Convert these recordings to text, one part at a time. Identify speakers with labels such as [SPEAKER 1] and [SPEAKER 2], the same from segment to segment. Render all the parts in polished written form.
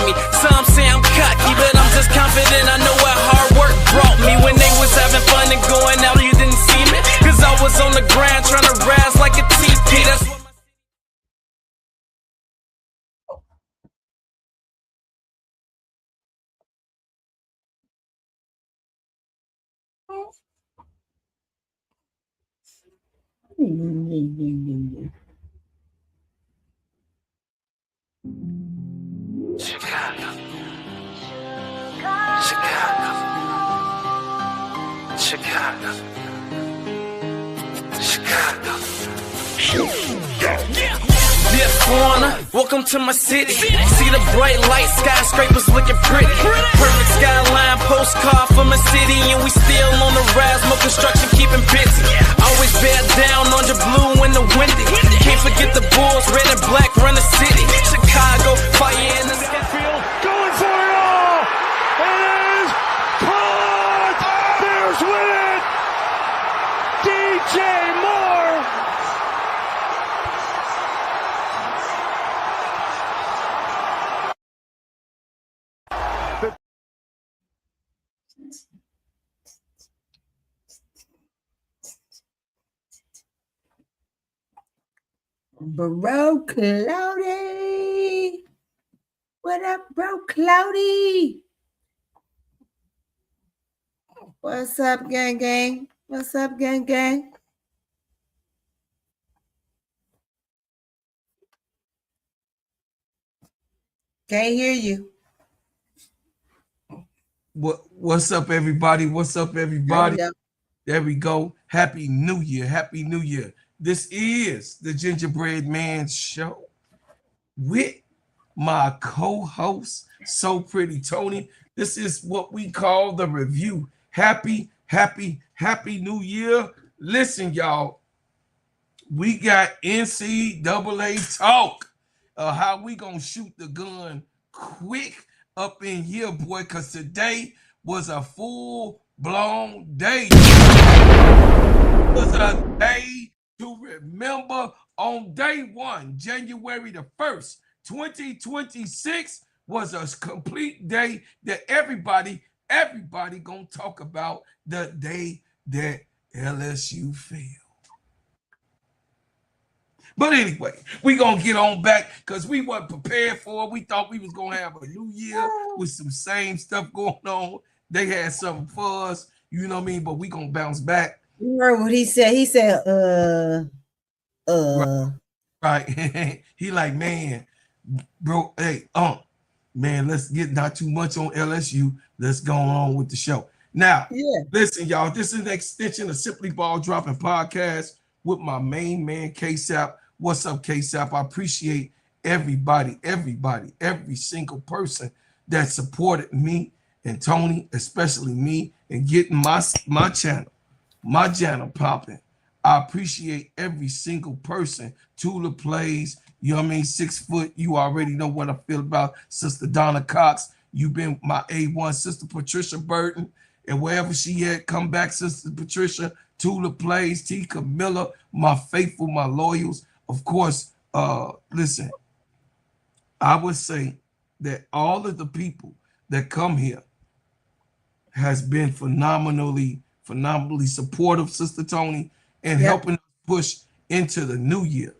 [SPEAKER 1] me. Some say I'm cocky, but I'm just confident. I know what hard work brought me. When they was having fun and going out, you didn't see me, cause I was on the ground trying to rise like a TP. That's what Chicago. Chicago. Chicago. Chicago. Dear foreigner, welcome to my city. See the bright light, skyscrapers looking pretty. Perfect skyline, postcard from a city, and we still on the rise, more construction keeping busy. Always bear down on the blue and the windy. Can't forget the Bulls, red and black run the city. Chicago, fire in the sky.
[SPEAKER 2] Going for it all! It is caught! Bears win it! DJ Moore!
[SPEAKER 3] Bro Cloudy. What up, bro Cloudy? What's up, gang gang? What's up, gang gang? Can't hear you.
[SPEAKER 4] What's up, everybody? What's up, everybody? There we go. Happy New Year. Happy New Year. This is the Gingerbread Man Show with my co-host, So Pretty Tony. This is what we call the review. Happy New Year. Listen, y'all, we got NCAA talk. How we gonna shoot the gun quick up in here, boy, because today was a full-blown day. It was a day to remember. On day one, January the 1st, 2026, was a complete day that everybody gonna talk about, the day that LSU failed. But anyway, we gonna get on back because we weren't prepared for it. We thought we was gonna have a new year with some same stuff going on. They had something for us, you know what I mean? But we gonna bounce back.
[SPEAKER 3] You heard what he said? He said,
[SPEAKER 4] Right. He like, man, bro, hey, man, let's get not too much on LSU. Let's go on with the show. Now, listen, y'all, this is an extension of Simply Ball Dropping Podcast with my main man, K-Sap. What's up, K-Sap? I appreciate everybody, every single person that supported me and Tony, especially me, and getting my channel popping. I appreciate every single person. Tula Plays, you know what I mean? 6 foot, you already know what I feel about Sister Donna Cox. You've been my A1, Sister Patricia Burton, and wherever she at, come back, Sister Patricia. Tula Plays, T. Camilla, my faithful, my loyals. Of course, listen, I would say that all of the people that come here has been phenomenally supportive, Sister Tony, and helping us push into the new year.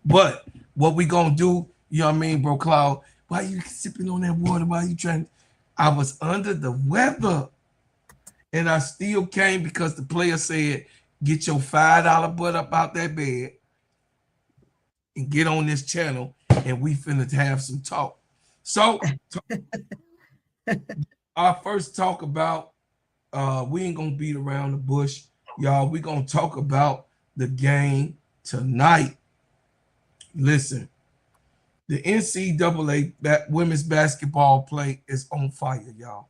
[SPEAKER 4] But what we gonna do, you know what I mean, bro, Cloud? Why you sipping on that water? Why you trying? I was under the weather, and I still came because the player said, get your $5 butt up out that bed and get on this channel, and we finna have some talk. So our first talk about, we ain't gonna beat around the bush, y'all. We gonna talk about the game tonight. Listen, the NCAA women's basketball play is on fire, y'all.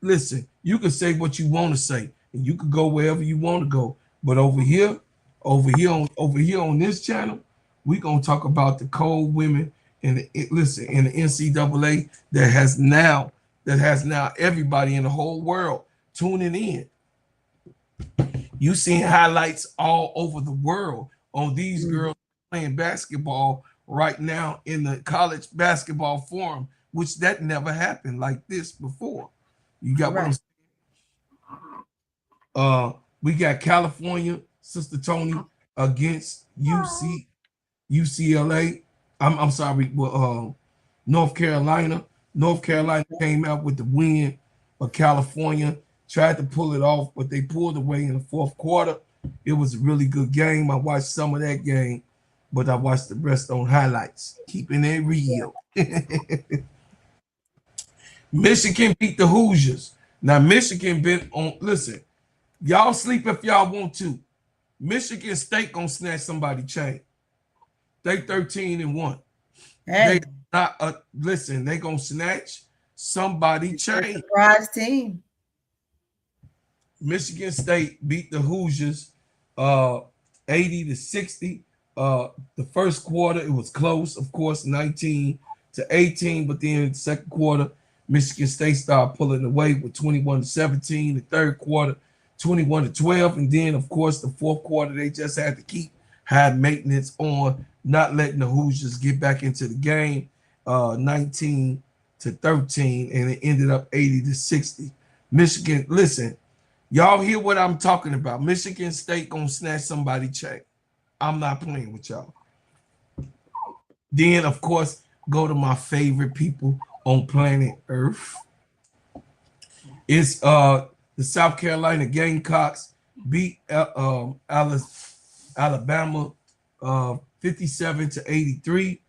[SPEAKER 4] Listen, you can say what you want to say, and you can go wherever you want to go. But over here on this channel, we gonna talk about the cold women in the NCAA that has now everybody in the whole world tuning in. You seeing highlights all over the world on these girls playing basketball right now in the college basketball forum, which that never happened like this before. You got what I'm
[SPEAKER 3] Right.
[SPEAKER 4] saying? We got California, Sister Tony, against UCLA. I'm sorry, North Carolina. North Carolina came out with the win, but California tried to pull it off, but they pulled away in the fourth quarter. It was a really good game. I watched some of that game, but I watched the rest on highlights, keeping it real. Michigan beat the Hoosiers. Now, Michigan been on, listen, y'all sleep if y'all want to. Michigan State gonna snatch somebody chain. They 13-1.
[SPEAKER 3] Hey,
[SPEAKER 4] They not listen, they gonna snatch somebody chain.
[SPEAKER 3] surprise team.
[SPEAKER 4] Michigan State beat the Hoosiers 80-60. The first quarter, it was close, of course, 19-18, but then the second quarter, Michigan State started pulling away with 21-17. The third quarter, 21-12, and then of course the fourth quarter they just had to keep high maintenance on not letting the Hoosiers get back into the game, 19-13, and it ended up 80-60. Michigan, listen, y'all hear what I'm talking about? Michigan State gonna snatch somebody check. I'm not playing with y'all. Then of course go to my favorite people on planet Earth. It's the South Carolina Gamecocks beat Alabama 57-83.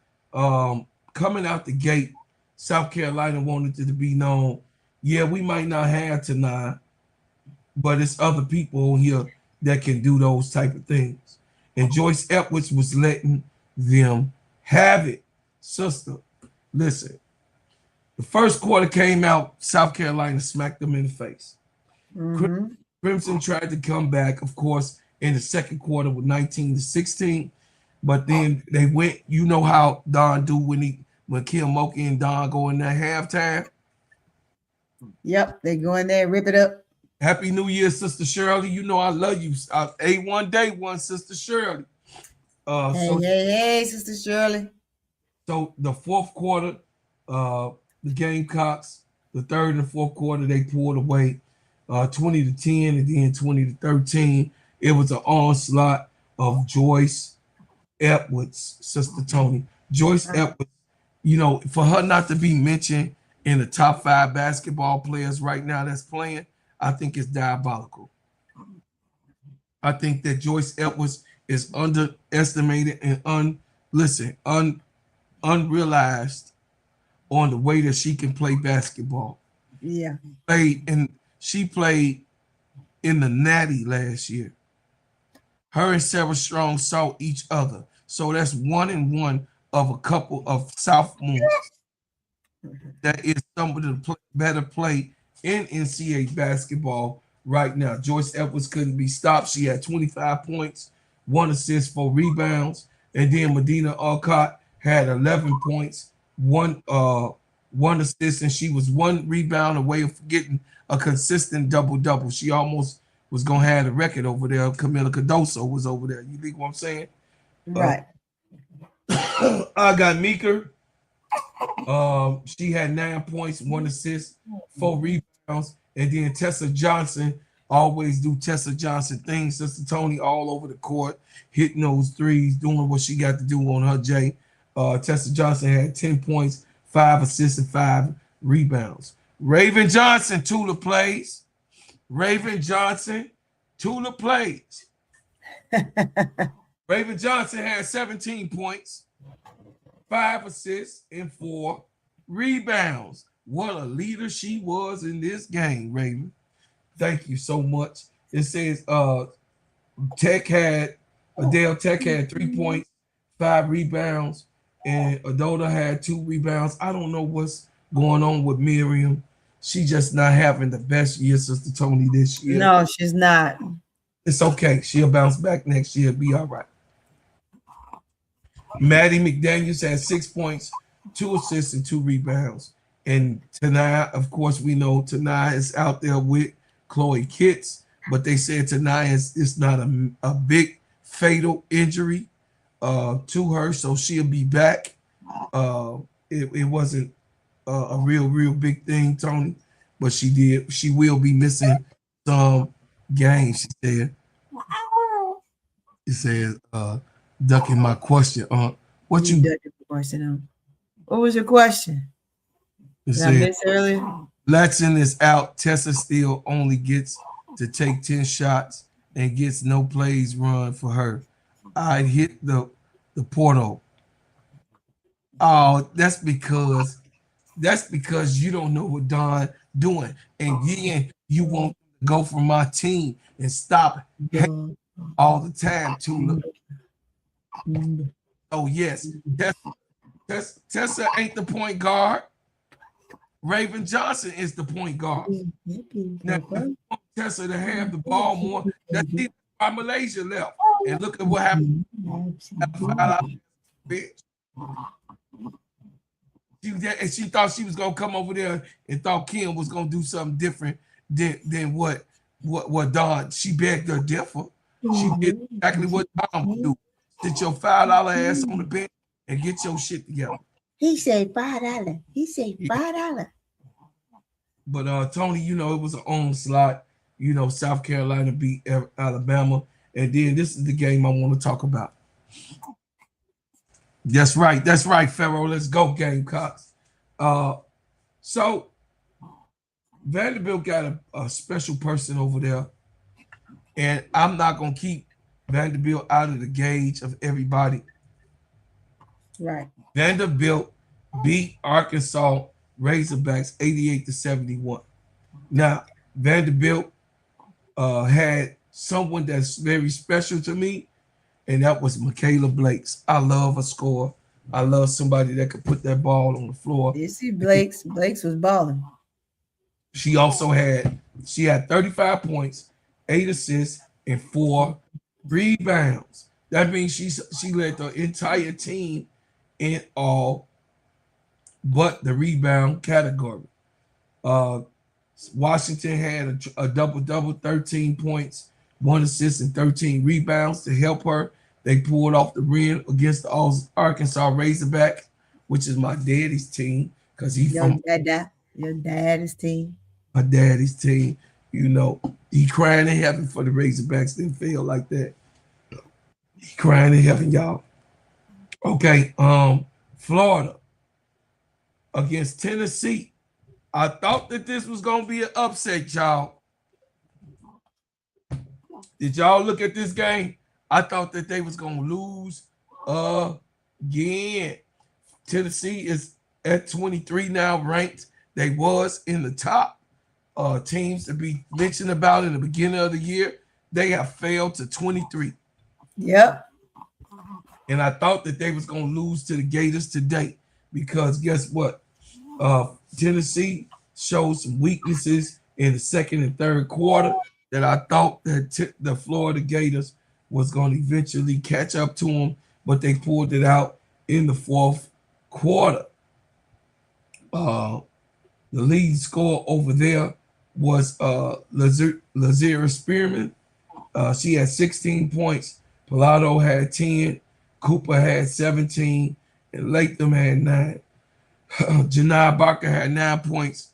[SPEAKER 4] Coming out the gate, South Carolina wanted it to be known, yeah, we might not have Ncaa, but it's other people on here that can do those type of things. And Joyce Edwards was letting them have it. Sister, listen, the first quarter came out, South Carolina smacked them in the face.
[SPEAKER 3] Mm-hmm.
[SPEAKER 4] Crimson tried to come back, of course, in the second quarter with 19-16, but then they went. You know how Don do when Kim Mulkey and Don go in there halftime.
[SPEAKER 3] Yep, they go in there and rip it up.
[SPEAKER 4] Happy New Year, Sister Shirley. You know I love you. A1 Day One, Sister Shirley.
[SPEAKER 3] Hey, Sister Shirley.
[SPEAKER 4] So the fourth quarter, the Gamecocks, the third and fourth quarter, they pulled away 20-10 and then 20-13. It was an onslaught of Joyce Edwards, Sister Tony. Joyce Edwards, you know, for her not to be mentioned in the top 5 basketball players right now that's playing, I think it's diabolical. I think that Joyce Edwards is underestimated and unrealized on the way that she can play basketball.
[SPEAKER 3] Yeah.
[SPEAKER 4] She played in the Natty last year. Her and Sarah Strong saw each other. So that's 1-1 of a couple of sophomores that is some of the better play in NCAA basketball right now. Joyce Edwards couldn't be stopped. She had 25 points, 1 assist, 4 rebounds. And then Medina Alcott had 11 points, one assist, and she was 1 rebound away of getting a consistent double-double. She almost was going to have the record over there. Camila Cardoso was over there. You think what I'm saying?
[SPEAKER 3] Right.
[SPEAKER 4] I got Meeker. She had 9 points, 1 assist, 4 rebounds. And then Tessa Johnson, always do Tessa Johnson things. Sister Tony all over the court, hitting those threes, doing what she got to do on her J. Tessa Johnson had 10 points, 5 assists, and 5 rebounds. Raven Johnson, Tula plays. Raven Johnson, Tula plays. Raven Johnson had 17 points, 5 assists, and 4 rebounds. What a leader she was in this game, Raven. Thank you so much. It says Adele Tech had 3 points, 5 rebounds, and Adoda had 2 rebounds. I don't know what's going on with Miriam. She just not having the best year, Sister Tony, this year.
[SPEAKER 3] No, she's not.
[SPEAKER 4] It's okay. She'll bounce back next year. Be all right. Maddie McDaniels had 6 points, 2 assists, and 2 rebounds. And Ncaa, of course, we know Ncaa is out there with Chloe Kitts, but they said Ncaa is not a big fatal injury. to her, so she'll be back. It wasn't a real big thing, Tony, but she will be missing some games. She said, ducking my question. What you?
[SPEAKER 3] ducking the question? What was your question? Did I miss earlier?
[SPEAKER 4] Latson is out. Tessa still only gets to take 10 shots and gets no plays run for her. I hit the portal. Oh, that's because you don't know what Don doing, and then you won't go for my team and stop all the time, Tula. Oh yes, Tessa ain't the point guard. Raven Johnson is the point guard. Now, Tessa to have the ball more. That's why Malaysia left, and look at what happened. She thought she was gonna come over there and thought Kim was gonna do something different than what Don. She begged her differ. She did exactly what Don would do. Sit your $5 ass on the bench and get your shit together.
[SPEAKER 3] He said $5. He said $5.
[SPEAKER 4] But Tony, you know, it was an onslaught. You know, South Carolina beat Alabama, and then this is the game I want to talk about. That's right, Pharaoh. Let's go, Gamecocks. So Vanderbilt got a special person over there, and I'm not gonna keep Vanderbilt out of the gauge of everybody.
[SPEAKER 3] Right.
[SPEAKER 4] Vanderbilt beat Arkansas Razorbacks 88-71. Now, Vanderbilt had someone that's very special to me, and that was Michaela Blakes. I love a scorer. I love somebody that could put that ball on the floor.
[SPEAKER 3] You see, Blakes was balling.
[SPEAKER 4] She had 35 points, 8 assists, and 4 rebounds. That means she led the entire team in all but the rebound category. Washington had a double-double, 13 points, 1 assist, and 13 rebounds to help her. They pulled off the win against the Arkansas Razorback, which is my daddy's team, because he's from
[SPEAKER 3] your daddy's team.
[SPEAKER 4] My daddy's team. You know, he crying in heaven for the Razorbacks. Didn't feel like that. He crying in heaven, y'all. Okay, Florida against Tennessee. I thought that this was gonna be an upset, y'all. Did y'all look at this game? I thought that they was gonna lose again. Tennessee is at 23 now, ranked. They was in the top teams to be mentioned about in the beginning of the year. They have failed to 23.
[SPEAKER 3] Yep.
[SPEAKER 4] And I thought that they was gonna lose to the Gators today, because guess what? Tennessee showed some weaknesses in the second and third quarter that I thought that the Florida Gators was going to eventually catch up to them, but they pulled it out in the fourth quarter. The lead score over there was Lazira Spearman. She had 16 points. Pilato had 10. Cooper had 17. And Latham had 9. Janai Barker had 9 points,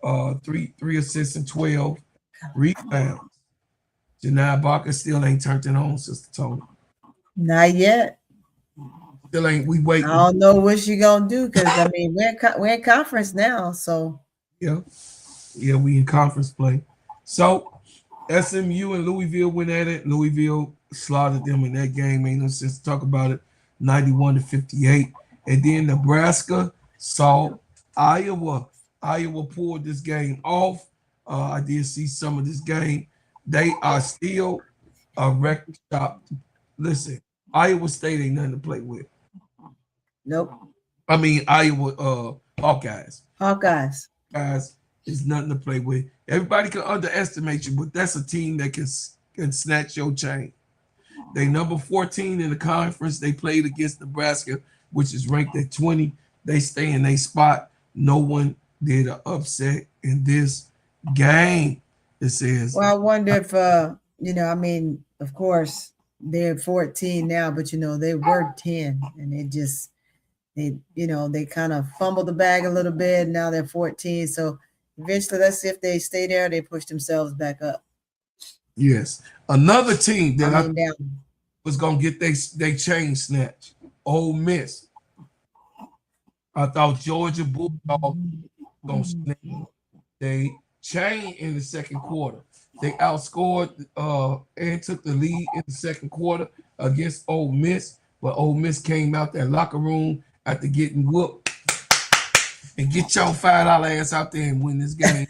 [SPEAKER 4] 3 assists, and 12 rebounds. Janai Barker still ain't turned it on, Sister Tony.
[SPEAKER 3] Not yet.
[SPEAKER 4] Still ain't. We waiting.
[SPEAKER 3] I don't know what she gonna do, because I mean we're in conference now, so
[SPEAKER 4] yeah, we in conference play. So SMU and Louisville went at it. Louisville slaughtered them in that game. Ain't no sense to talk about it. 91-58, and then Nebraska saw Iowa. Iowa pulled this game off. I did see some of this game. They are still a record shop. Listen, Iowa State ain't nothing to play with.
[SPEAKER 3] Nope.
[SPEAKER 4] I mean, Iowa Hawkeyes.
[SPEAKER 3] Hawkeyes.
[SPEAKER 4] Guys, is nothing to play with. Everybody can underestimate you, but that's a team that can snatch your chain. They number 14 in the conference. They played against Nebraska, which is ranked at 20. They stay in their spot. No one did an upset in this game. It says.
[SPEAKER 3] Well, I wonder if I mean, of course, they're 14 now, but they were 10, and they kind of fumbled the bag a little bit. Now they're 14, so eventually, let's see if they stay there. They push themselves back up.
[SPEAKER 4] Yes, another team that I
[SPEAKER 3] down.
[SPEAKER 4] was gonna get they chain snatch. Ole Miss. I thought Georgia Bulldogs gonna snatch they chain in the second quarter. They outscored and took the lead in the second quarter against Ole Miss, but Ole Miss came out that locker room after getting whooped and get your $5 ass out there and win this game.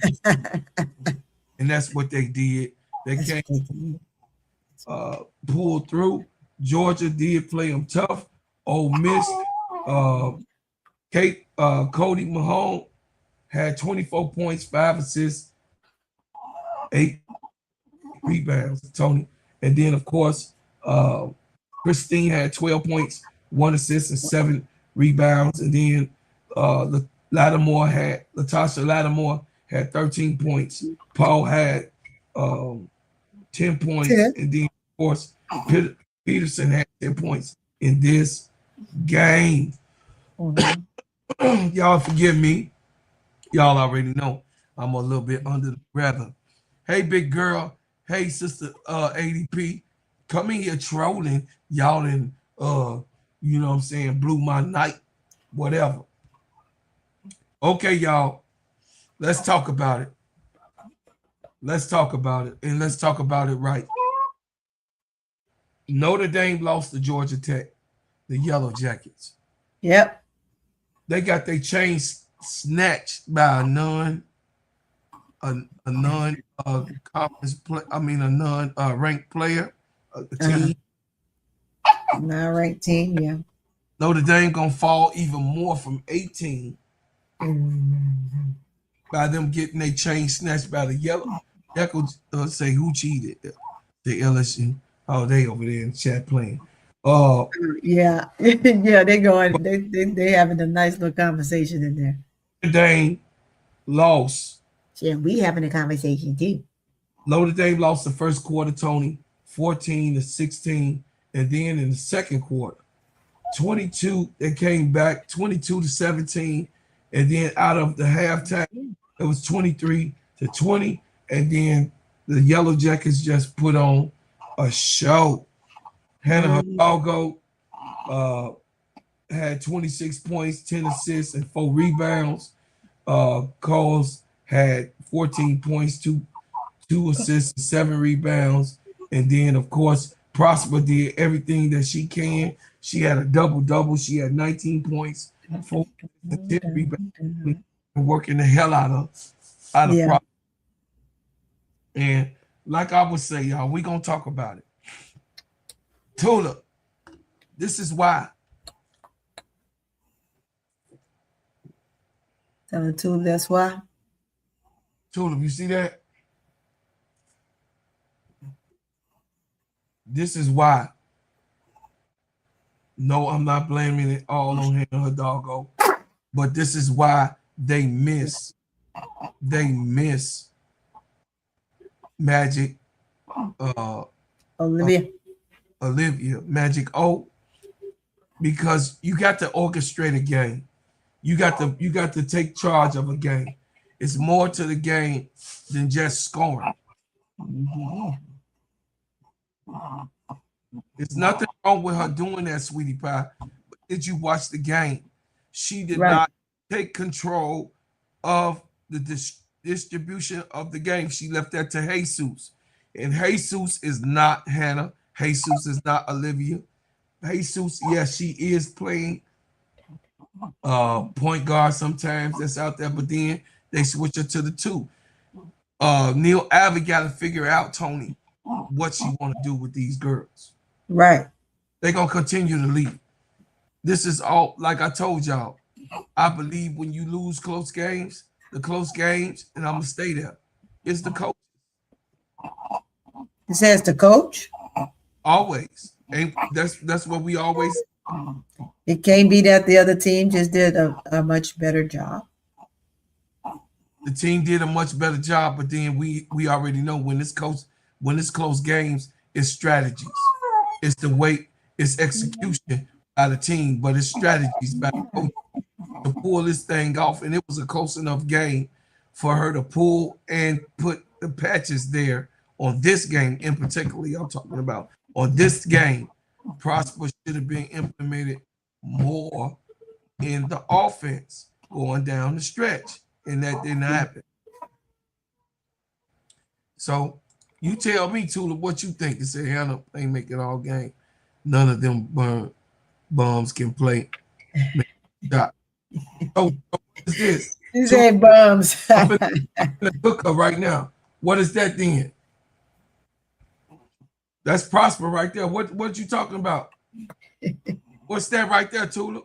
[SPEAKER 4] And that's what they did. They came pulled through. Georgia did play them tough. Ole Miss, Cody Mahone had 24 points, 5 assists, 8 rebounds, Tony. And then, of course, Christine had 12 points, 1 assist, and 7 rebounds. And then Latimore had 13 points. Paul had 10 points. Yeah. And then, of course, Peterson had 10 points in this game. Y'all forgive me. Y'all already know I'm a little bit under the weather. Hey, big girl. Hey, sister ADP. Come in here trolling. Y'all and you know what I'm saying, blew my night. Whatever. Okay, y'all. Let's talk about it. Let's talk about it. And let's talk about it right. Notre Dame lost to Georgia Tech, the Yellow Jackets.
[SPEAKER 3] Yep.
[SPEAKER 4] They got their chain snatched by a non-conference play. I mean, a non-ranked player, a team.
[SPEAKER 3] Non-ranked team, yeah.
[SPEAKER 4] Notre Dame gonna fall even more from 18 by them getting their chain snatched by the Yellow. Jackals say who cheated? The LSU. Oh, they over there in the chat playing.
[SPEAKER 3] Yeah, yeah, they going. They having a nice little conversation in there.
[SPEAKER 4] Notre Dame lost.
[SPEAKER 3] Yeah, we having a conversation too.
[SPEAKER 4] Notre Dame lost the first quarter, Tony, 14-16, and then in the second quarter, 22. They came back 22-17, and then out of the halftime, it was 23-20, and then the Yellow Jackets just put on a show. Hannah Hidalgo had 26 points, 10 assists, and 4 rebounds. Coles had 14 points, 2 assists, and 7 rebounds. And then, of course, Prosper did everything that she can. She had a double-double. She had 19 points, 4 and 10 rebounds, and working the hell out of Prosper. And like I would say, y'all, we're going to talk about it. Tula, this is why.
[SPEAKER 3] Tula, that's why.
[SPEAKER 4] Tula, you see that? This is why. No, I'm not blaming it all on Hannah Hidalgo, but this is why they miss Magic Olivia Magic O, because you got to orchestrate a game. You got to take charge of a game. It's more to the game than just scoring. There's nothing wrong with her doing that, sweetie pie. But did you watch the game? She did not take control of the distribution of the game. She left that to Jesus. And Jesus is not Hannah. Jesus is not Olivia. Jesus, yes, she is playing point guard sometimes. That's out there, but then they switch her to the 2. Neil Abbott got to figure out, Tony, what she want to do with these girls.
[SPEAKER 3] Right.
[SPEAKER 4] They're going to continue to lead. This is all, like I told y'all, I believe when you lose close games, and I'm going to stay there, it's the coach.
[SPEAKER 3] It says the coach?
[SPEAKER 4] Always. And that's what we always.
[SPEAKER 3] It can't be that the other team just did a much better job.
[SPEAKER 4] The team did a much better job, but then we already know when it's close games, it's strategies. It's the way, it's execution by the team, but it's strategies by the coach to pull this thing off. And it was a close enough game for her to pull and put the patches there on this game in particularly. I'm talking about on this game. Prosper should have been implemented more in the offense going down the stretch, and that didn't happen. So you tell me, Tula, what you think. They say Hannah ain't making all game. None of them bums can play. So what is this?
[SPEAKER 3] These ain't bums.
[SPEAKER 4] I'm gonna cook her right now. What is that then? That's Prosper right there. What you talking about? What's that right there, Tula?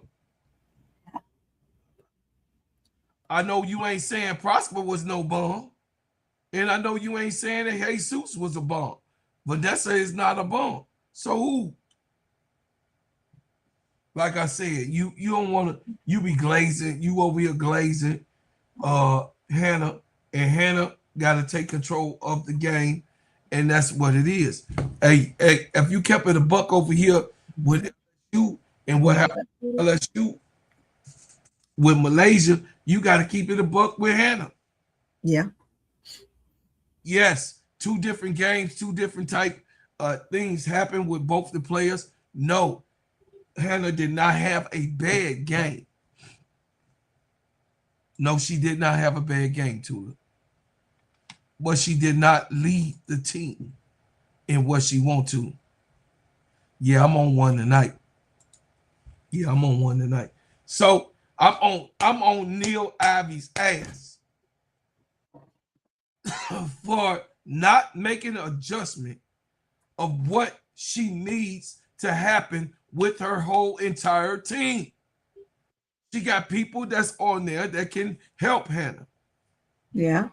[SPEAKER 4] I know you ain't saying Prosper was no bum. And I know you ain't saying that Jesus was a bum. Vanessa is not a bum. So who? Like I said, you don't want to, you be glazing, you over here glazing Hannah, and Hannah got to take control of the game, and that's what it is. Hey, if you kept it a buck over here with you and what happened with LSU with Malaysia, you got to keep it a buck with Hannah.
[SPEAKER 3] Yeah.
[SPEAKER 4] Yes, two different games, two different type things happen with both the players. No, Hannah did not have a bad game. No, she did not have a bad game, Tula. But she did not lead the team in what she want to. Yeah, I'm on one tonight. So I'm on Neil Ivy's ass for not making an adjustment of what she needs to happen with her whole entire team. She got people that's on there that can help Hannah.
[SPEAKER 3] Yeah.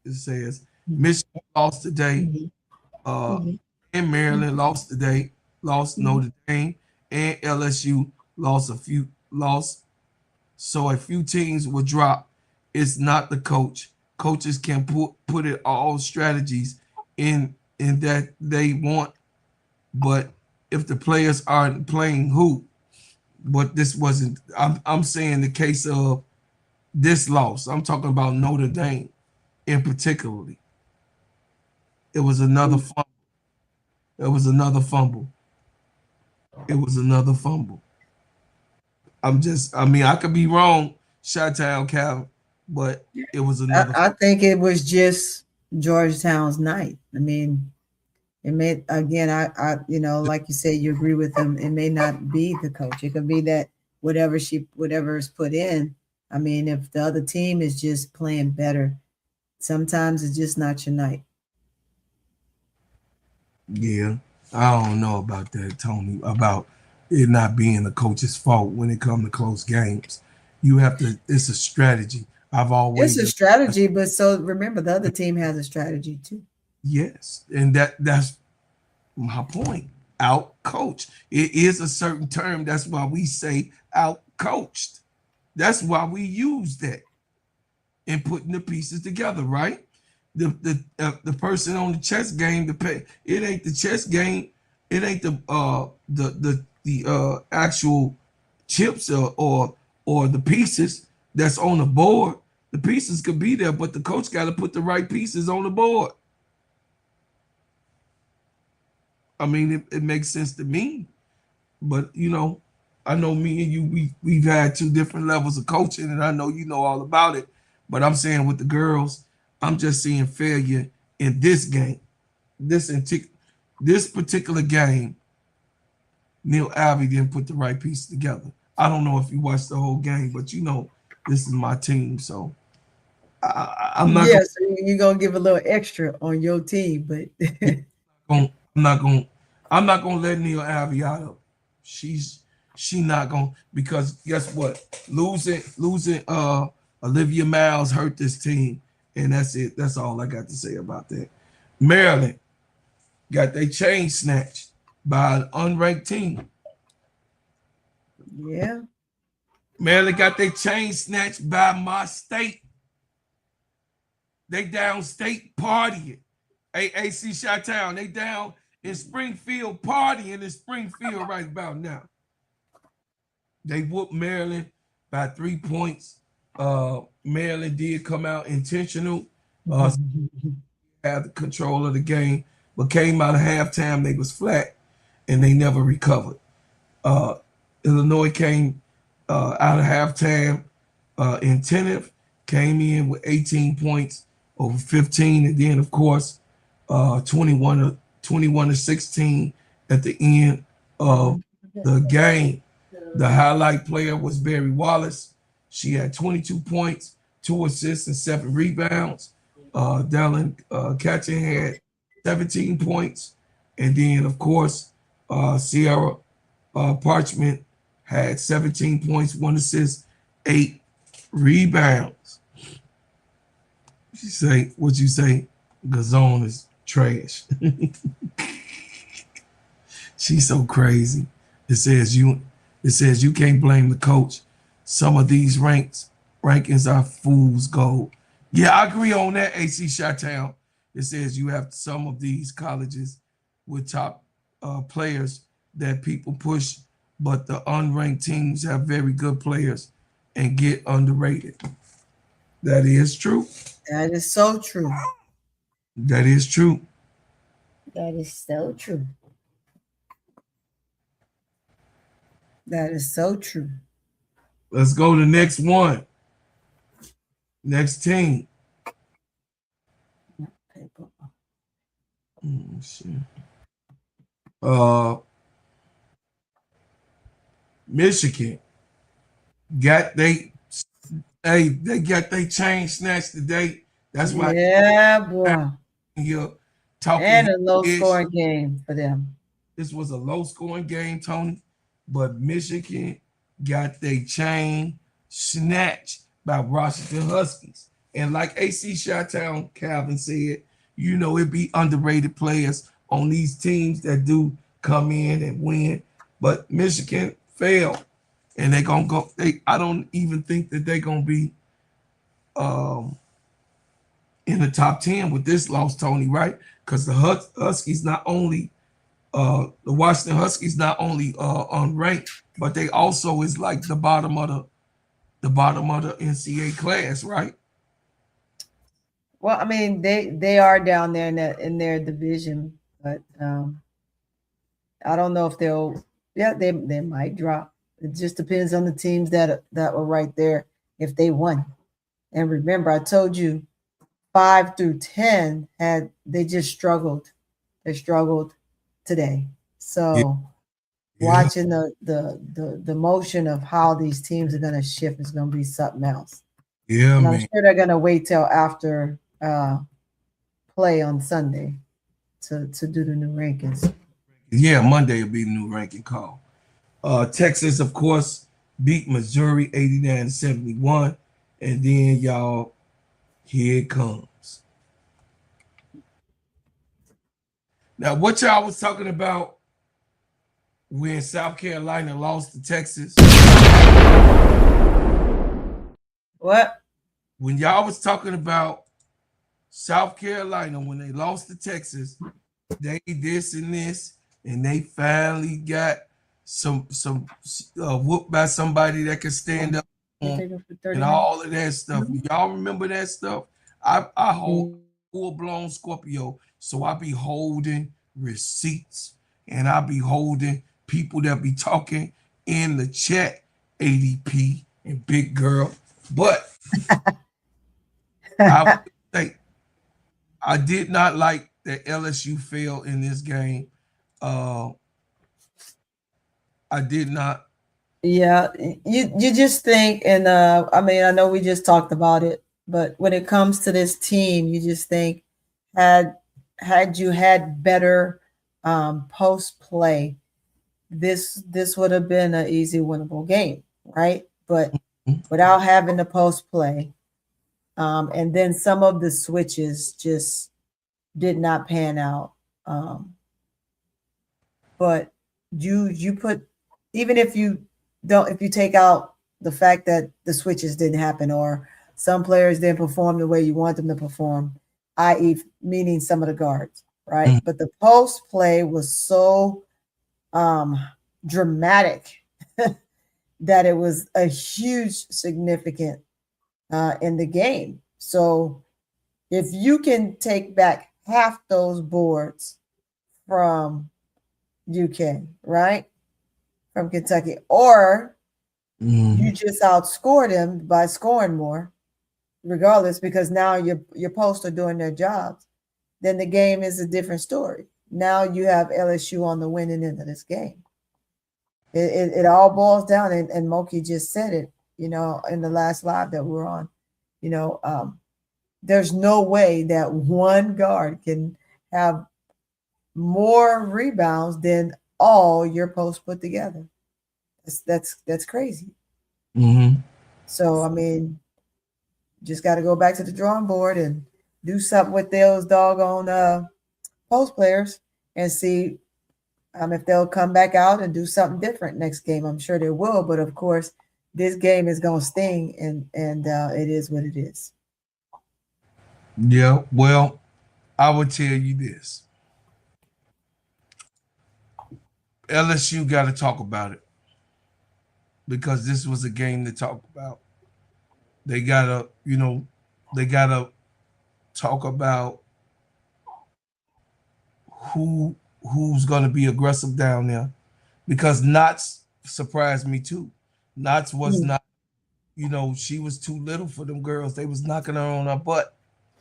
[SPEAKER 4] It says Michigan lost today. And Maryland lost today, lost Notre Dame, and LSU lost so a few teams will drop. It's not the coach. Coaches can put it all strategies in that they want, but if the players aren't playing who, but this wasn't. I'm saying the case of this loss. I'm talking about Notre Dame in particularly. It was another fumble. It was another fumble. I could be wrong, Chi-Town Cal, but it was another.
[SPEAKER 3] I think it was just Georgetown's night. I mean, it may, again, I like you say, you agree with them. It may not be the coach. It could be that whatever is put in. I mean, if the other team is just playing better, sometimes it's just not your night.
[SPEAKER 4] Yeah, I don't know about that, Tony, about it not being the coach's fault when it comes to close games. You have to, it's a strategy.
[SPEAKER 3] It's a strategy, but so remember the other team has a strategy too.
[SPEAKER 4] Yes, and that's my point. Out coached. It is a certain term. That's why we say out coached. That's why we use that in putting the pieces together, right? The person on the chess game to pay. It ain't the chess game. It ain't the actual chips or the pieces that's on the board. The pieces could be there, but the coach got to put the right pieces on the board. I mean, it makes sense to me, but I know me and you, we've had two different levels of coaching, and I know you know all about it. But I'm saying with the girls, I'm just seeing failure in this game, this particular game. Neil Ivy didn't put the right pieces together. I don't know if you watched the whole game, but this is my team, so I'm not.
[SPEAKER 3] Yes, you're gonna give a little extra on your team, but
[SPEAKER 4] I'm not gonna let Neil Ivy out of. She not gonna, because guess what? Losing Olivia Miles hurt this team, and that's it. That's all I got to say about that. Maryland got their chain snatched by an unranked team.
[SPEAKER 3] Yeah.
[SPEAKER 4] Maryland got their chain snatched by my state. They downstate partying. AAC Chi-Town, they down in Springfield, partying in Springfield right about now. They whooped Maryland by 3 points. Maryland did come out intentional, had the control of the game, but came out of halftime, they was flat, and they never recovered. Illinois came out of halftime attentive, came in with 18 points over 15, and then, of course, 21 to 16 at the end of the game. The highlight player was Barry Wallace. She had 22 points, 2 assists, and 7 rebounds. Dylan Catchin had 17 points. And then, of course, Sierra Parchment had 17 points, 1 assist, 8 rebounds. What you say? Gazon is trash. She's so crazy. It says you can't blame the coach. Some of these rankings are fool's gold. Yeah, I agree on that, AC Chi-Town. It says you have some of these colleges with top players that people push, but the unranked teams have very good players and get underrated. That is true.
[SPEAKER 3] That is so true.
[SPEAKER 4] That is true.
[SPEAKER 3] That is so true. That is so true.
[SPEAKER 4] Let's go to the next one. Next team. Michigan got they got their chain snatched today. That's why
[SPEAKER 3] boy.
[SPEAKER 4] You're talking
[SPEAKER 3] and a low scoring game for them.
[SPEAKER 4] This was a low scoring game, Tony, but Michigan got their chain snatched by Washington Huskies. And like AC Chi-Town Calvin said, it be underrated players on these teams that do come in and win. But Michigan failed. And they're gonna go. I don't even think that they're gonna be in the top 10 with this loss, Tony, right? Because the Huskies not only the Washington Huskies not only unranked, but they also is like the bottom of the NCAA class, right?
[SPEAKER 3] Well, I mean, they are down there in their division, but I don't know if they might drop. It just depends on the teams that were right there if they won. And remember, I told you 5 through 10 they just struggled. They struggled today. So watching the motion of how these teams are going to shift is going to be something else.
[SPEAKER 4] Yeah,
[SPEAKER 3] and I'm sure they're going to wait till after play on Sunday to do the new rankings.
[SPEAKER 4] Yeah, Monday will be the new ranking call. Texas, of course, beat Missouri 89-71. And then, y'all, here it comes. Now, what y'all was talking about when South Carolina lost to Texas?
[SPEAKER 3] What?
[SPEAKER 4] When y'all was talking about South Carolina, when they lost to Texas, they this and this, and they finally got some whooped by somebody that can stand up and all of that stuff. Y'all remember that stuff? I hold full-blown Scorpio, so I be holding receipts, and I be holding people that be talking in the chat, ADP and Big Girl. But I think I did not like that LSU failed in this game. I did not.
[SPEAKER 3] Yeah, you just think, and I mean, I know we just talked about it, but when it comes to this team, you just think had you had better post play, this would have been an easy winnable game, right? But without having the post play, and then some of the switches just did not pan out. But you put, even if you take out the fact that the switches didn't happen or some players didn't perform the way you want them to perform, i.e. meaning some of the guards, right? But the post play was so dramatic that it was a huge significant in the game. So if you can take back half those boards from UK, right? From Kentucky, or you just outscored them by scoring more, regardless, because now your posts are doing their jobs, then the game is a different story. Now you have LSU on the winning end of this game. It all boils down, and Moki just said it, in the last live that we were on. There's no way that one guard can have more rebounds than all your posts put together. That's crazy. So I mean, just got to go back to the drawing board and do something with those doggone post players and see if they'll come back out and do something different next game. I'm sure they will, but of course, this game is going to sting, and it is what it is.
[SPEAKER 4] Yeah, well, I would tell you this. LSU got to talk about it because this was a game to talk about. They gotta talk about who's gonna be aggressive down there, because Knott's surprised me too. Knott's was not, she was too little for them girls. They was knocking her on her butt.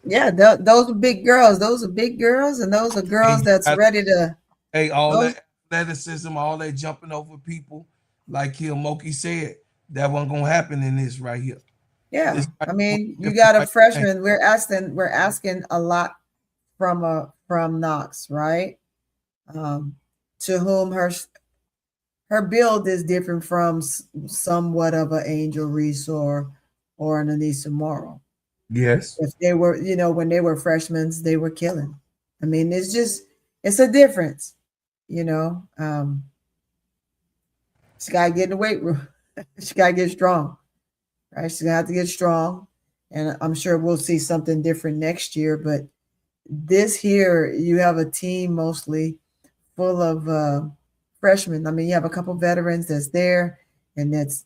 [SPEAKER 3] Yeah, those are big girls. Those are big girls, and those are girls that's ready to.
[SPEAKER 4] Hey, all that athleticism, all that jumping over people, like Moki said, that wasn't gonna happen in this right here.
[SPEAKER 3] Yeah, I mean, you got a freshman. We're asking a lot from Knox, right? To whom her build is different from somewhat of an Angel Reese or an Anissa Morrow.
[SPEAKER 4] Yes.
[SPEAKER 3] If they were, when they were freshmen, they were killing. I mean, it's a difference, She got to get in the weight room. She got to get strong, right? She's going to have to get strong. And I'm sure we'll see something different next year. But this here, you have a team mostly full of freshmen. I mean, you have a couple veterans that's there and that's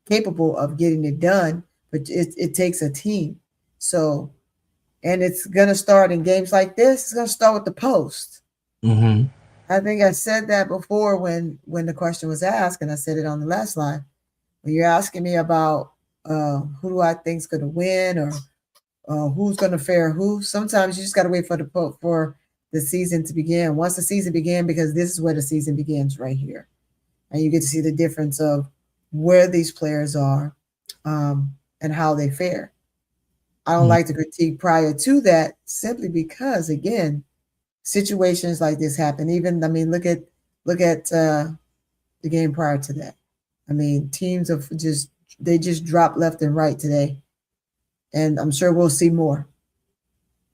[SPEAKER 3] capable of getting it done. But it takes a team. So, and it's going to start in games like this. It's going to start with the post. I think I said that before when the question was asked, and I said it on the last line. When you're asking me about who do I think is going to win or who's going to fare who, sometimes you just got to wait for the season to begin. Once the season began, because this is where the season begins right here. And you get to see the difference of where these players are and how they fare. I don't like to critique prior to that simply because, again, situations like this happen. Even, I mean, look at the game prior to that. I mean, teams they just drop left and right today. And I'm sure we'll see more.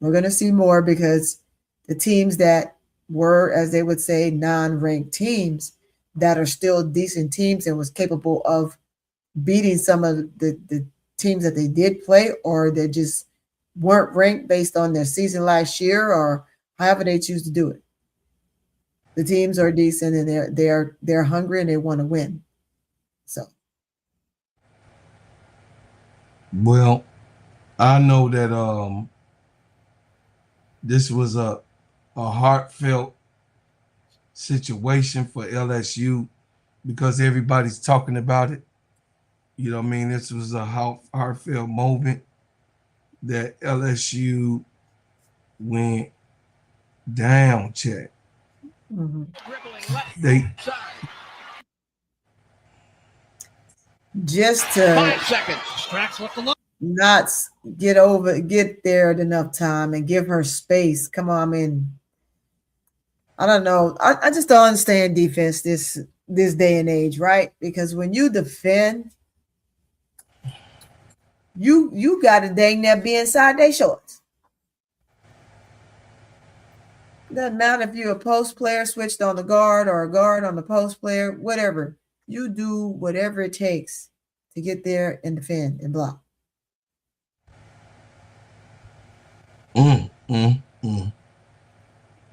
[SPEAKER 3] We're going to see more because the teams that were, as they would say, non-ranked teams that are still decent teams and was capable of beating some of the teams that they did play, or they just weren't ranked based on their season last year or however they choose to do it. The teams are decent and they're hungry and they want to win. So,
[SPEAKER 4] well, I know that this was a heartfelt situation for LSU because everybody's talking about it. You know what I mean? This was a heartfelt moment that LSU went down, Chet. They
[SPEAKER 3] just to
[SPEAKER 2] 5 seconds. Tracks left alone.
[SPEAKER 3] Not get there at enough time and give her space. Come on, I mean, I don't know. I just don't understand defense this day and age, right? Because when you defend, you got to dang near be inside their shorts. Doesn't matter if you're a post player switched on the guard or a guard on the post player, whatever. You do whatever it takes to get there and defend and block.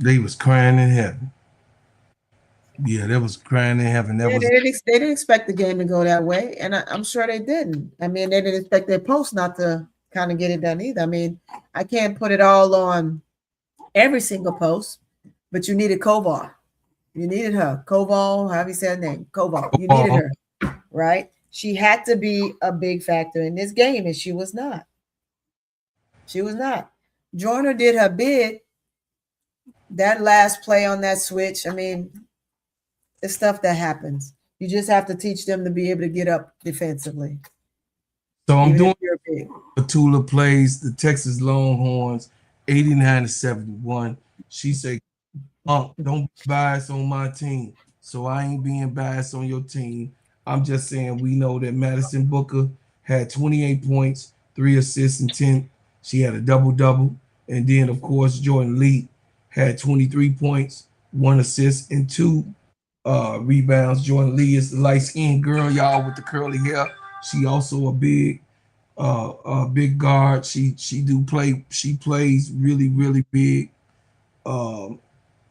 [SPEAKER 4] They was crying in heaven. Yeah, that was crying in heaven. That
[SPEAKER 3] Yeah,
[SPEAKER 4] was
[SPEAKER 3] they didn't expect the game to go that way, and I'm sure they didn't. I mean, they didn't expect their post not to kind of get it done either. I mean, I can't put it all on every single post, but you needed Koval. You needed her. Koval, however you say her name, Koval. You needed her, right? She had to be a big factor in this game, and she was not. She was not. Joyner did her bid. That last play on that switch, I mean, it's stuff that happens. You just have to teach them to be able to get up defensively.
[SPEAKER 4] So I'm
[SPEAKER 3] even
[SPEAKER 4] doing
[SPEAKER 3] if you're big.
[SPEAKER 4] Tula plays the Texas Longhorns 89-71. She said, don't be biased on my team. So I ain't being biased on your team. I'm just saying we know that Madison Booker had 28 points, 3 assists, and 10. She had a double-double. And then, of course, Jordan Lee had 23 points, 1 assist, and 2 rebounds. Jordan Lee is the light-skinned girl, y'all, with the curly hair. She also a big guard. She plays really big.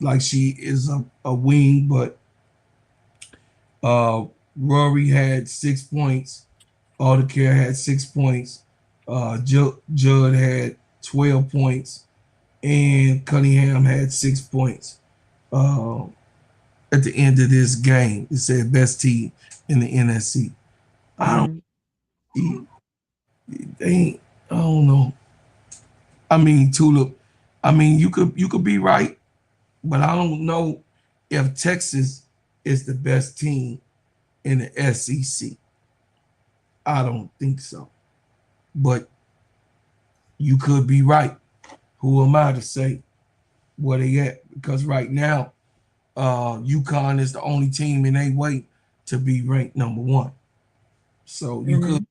[SPEAKER 4] Like she is a wing, but Rory had 6 points. Aldercare had 6 points. Judd had 12 points, and Cunningham had 6 points. At the end of this game, it said best team in the NSC. I don't know. I mean, Tulip. I mean, you could be right, but I don't know if Texas is the best team in the SEC. I don't think so. But you could be right. Who am I to say where they at? Because right now, UConn is the only team in a way to be ranked number 1. So you could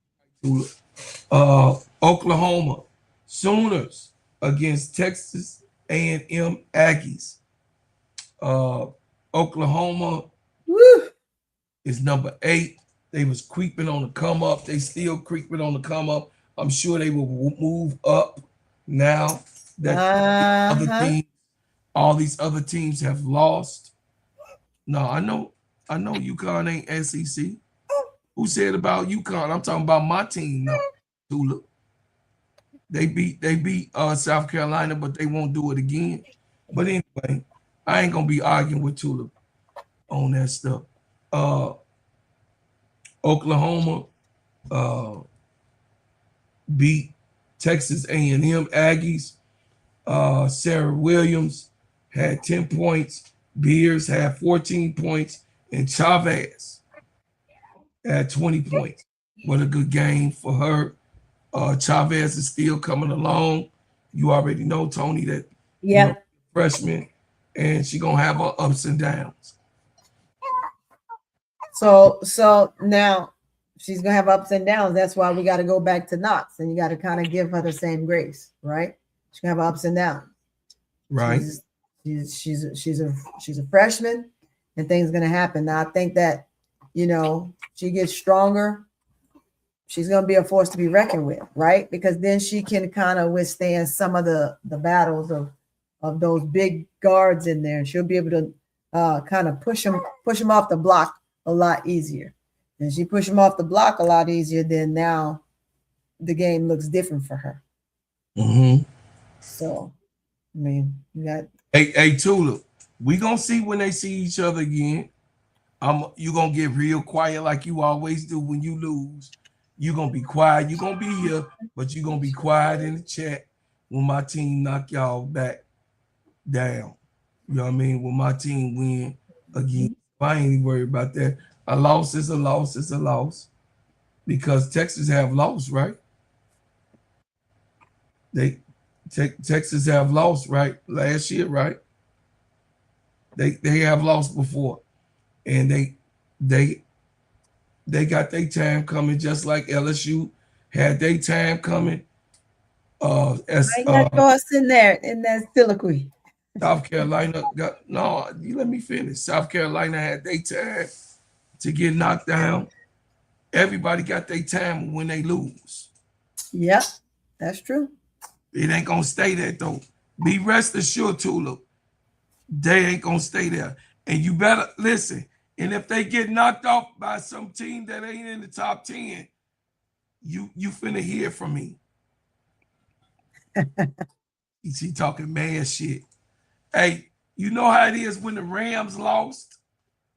[SPEAKER 4] Oklahoma Sooners against Texas A&M Aggies. Oklahoma is number 8. They was creeping on the come up. They still creeping on the come up. I'm sure they will move up now that all these other teams have lost. No, I know UConn ain't SEC. Who said about UConn? I'm talking about my team now. Tula. They beat South Carolina, but they won't do it again. But anyway, I ain't gonna be arguing with Tula on that stuff. Oklahoma beat Texas A&M Aggies. Sarah Williams had 10 points. Beers had 14 points, and Chavez had 20 points. What a good game for her. Chavez is still coming along. You already know, Tony, that freshman, and she gonna have her ups and downs.
[SPEAKER 3] So now she's gonna have ups and downs. That's why we got to go back to Knox, and you got to kind of give her the same grace, right? She's gonna have ups and downs,
[SPEAKER 4] right?
[SPEAKER 3] She's a freshman, and things gonna happen. Now I think that she gets stronger. She's gonna be a force to be reckoned with, right? Because then she can kind of withstand some of the battles of those big guards in there. She'll be able to kind of push them off the block a lot easier. And she push them off the block a lot easier, then now the game looks different for her. So, I mean, you got.
[SPEAKER 4] Hey, Tula, we gonna see when they see each other again. You gonna get real quiet like you always do when you lose. You gonna be quiet. You gonna be here, but you gonna be quiet in the chat when my team knock y'all back down. You know what I mean? When my team win again, I ain't even worried about that. A loss is a loss is a loss, because Texas have lost, right? Texas have lost, right? Last year, right? They have lost before, and they got their time coming, just like LSU had their time coming.
[SPEAKER 3] Throw us in there in that soliloquy.
[SPEAKER 4] South Carolina you let me finish. South Carolina had their time to get knocked down. Everybody got their time when they lose.
[SPEAKER 3] Yep, that's true.
[SPEAKER 4] It ain't gonna stay that though. Be rest assured, Tula. They ain't gonna stay there. And you better listen. And if they get knocked off by some team that ain't in the top 10, you finna hear from me. She talking mad shit. Hey, you know how it is when the Rams lost,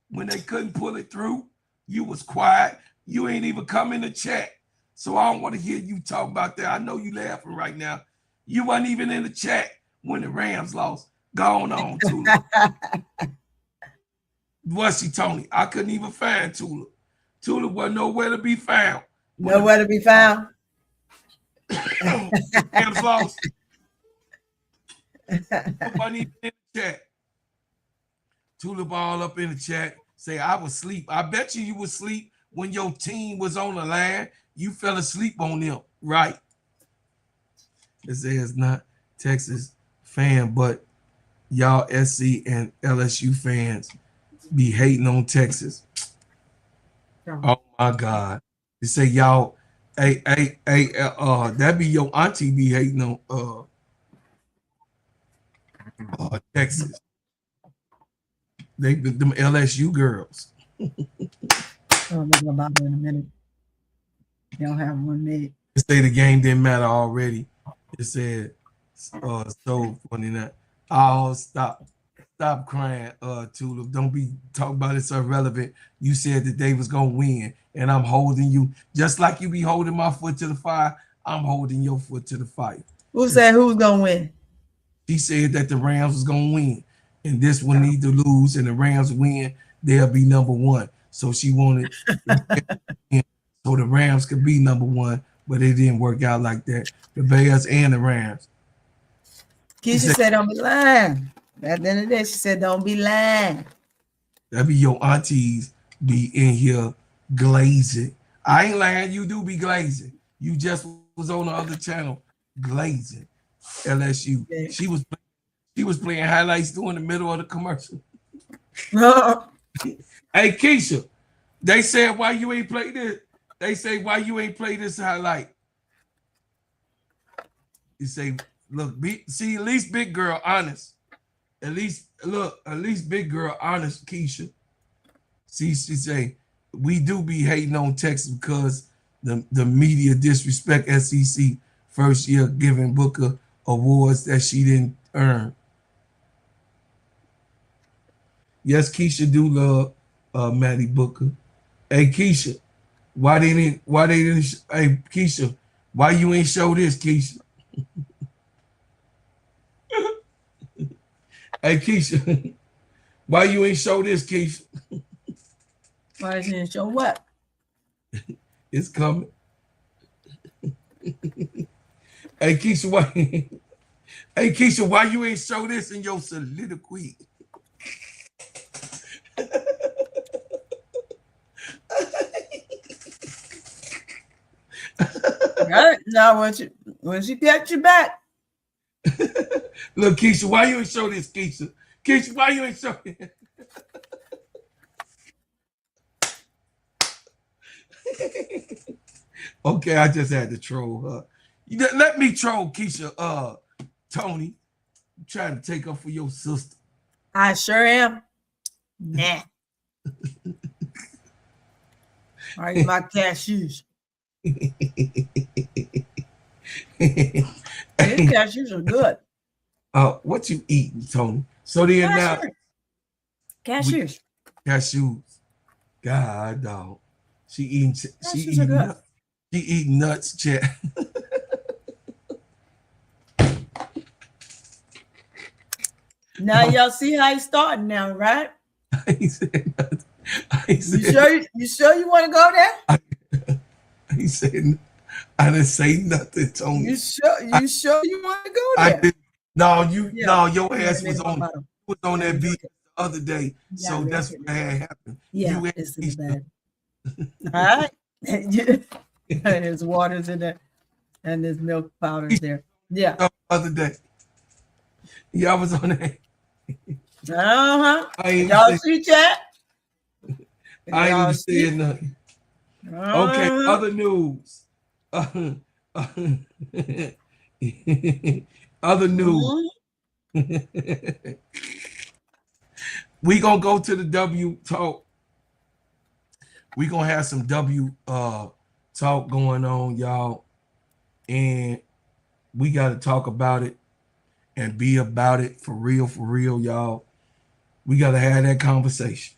[SPEAKER 4] when they couldn't pull it through? You was quiet. You ain't even come in the chat. So I don't want to hear you talk about that. I know you laughing right now. You wasn't even in the chat when the Rams lost. Go on, Tula. What's she, Tony? I couldn't even find Tula. Tula wasn't nowhere to be found.
[SPEAKER 3] Nowhere to be found.
[SPEAKER 4] Rams lost. Wasn't even in the chat. Tula ball up in the chat. Say, I was asleep. I bet you was asleep when your team was on the line. You fell asleep on them, right? It says not Texas fan, but y'all SC and LSU fans be hating on Texas. Oh my God. They say y'all, that be your auntie be hating on Texas. They them LSU girls.
[SPEAKER 3] Oh, they're gonna bother in a minute. They don't have 1 minute.
[SPEAKER 4] They say the game didn't matter already. It said so funny that. Oh, stop crying, Tula. Don't be talking about it's irrelevant. You said that they was gonna win, and I'm holding you just like you be holding my foot to the fire. I'm holding your foot to the fire.
[SPEAKER 3] Who said who's gonna win?
[SPEAKER 4] She said that the Rams was gonna win, and this one need to lose, and the Rams win, they'll be number one. So she wanted so the Rams could be number one, but it didn't work out like that. The Bears and the Rams.
[SPEAKER 3] Keisha said, "Don't be lying." At the end of the day, she said, "Don't be lying."
[SPEAKER 4] That be your aunties be in here glazing. I ain't lying. You do be glazing. You just was on the other channel glazing. LSU.
[SPEAKER 3] Okay.
[SPEAKER 4] She was playing highlights during the middle of the commercial. Hey Keisha, they said why you ain't play this. They say why you ain't play this highlight. You say, look, see at least big girl honest. At least big girl honest, Keisha. See, she say, we do be hating on Texas because the media disrespect SEC first year giving Booker awards that she didn't earn. Yes, Keisha do love Maddie Booker. Hey Keisha, why they didn't hey Keisha, why you ain't show this, Keisha? Hey Keisha, why you ain't show this, Keisha?
[SPEAKER 3] Why she didn't show what?
[SPEAKER 4] It's coming. Hey Keisha, why you ain't show this in your soliloquy?
[SPEAKER 3] Right now, when she gets you back.
[SPEAKER 4] Look, Keisha, why you ain't show this, Keisha? Keisha, why you ain't show it? Okay, I just had to troll her. Let me troll Keisha, Tony. I'm trying to take her for your sister.
[SPEAKER 3] I sure am. Nah. Are you my cashews? These cashews are good.
[SPEAKER 4] What you eating, Tony? So then now
[SPEAKER 3] cashews.
[SPEAKER 4] Cashews. God dog. She eating nuts. She eating nuts, chat.
[SPEAKER 3] Now y'all see how he's starting now, right?
[SPEAKER 4] I ain't said nothing.
[SPEAKER 3] You sure you want to go there?
[SPEAKER 4] He said, I didn't say nothing, Tony.
[SPEAKER 3] You sure you want to go there?
[SPEAKER 4] No, your ass was on that video the other day. Yeah, so that's what had happened.
[SPEAKER 3] Yeah, it's in the bag. All right. There's waters in there and there's milk powders there. Yeah.
[SPEAKER 4] The other day. Yeah, I was on that.
[SPEAKER 3] Y'all see chat?
[SPEAKER 4] I ain't even saying nothing. Okay, other news. Other news. We gonna go to the W talk. We gonna have some W talk going on, y'all, and we gotta talk about it and be about it for real, y'all. We gotta have that conversation.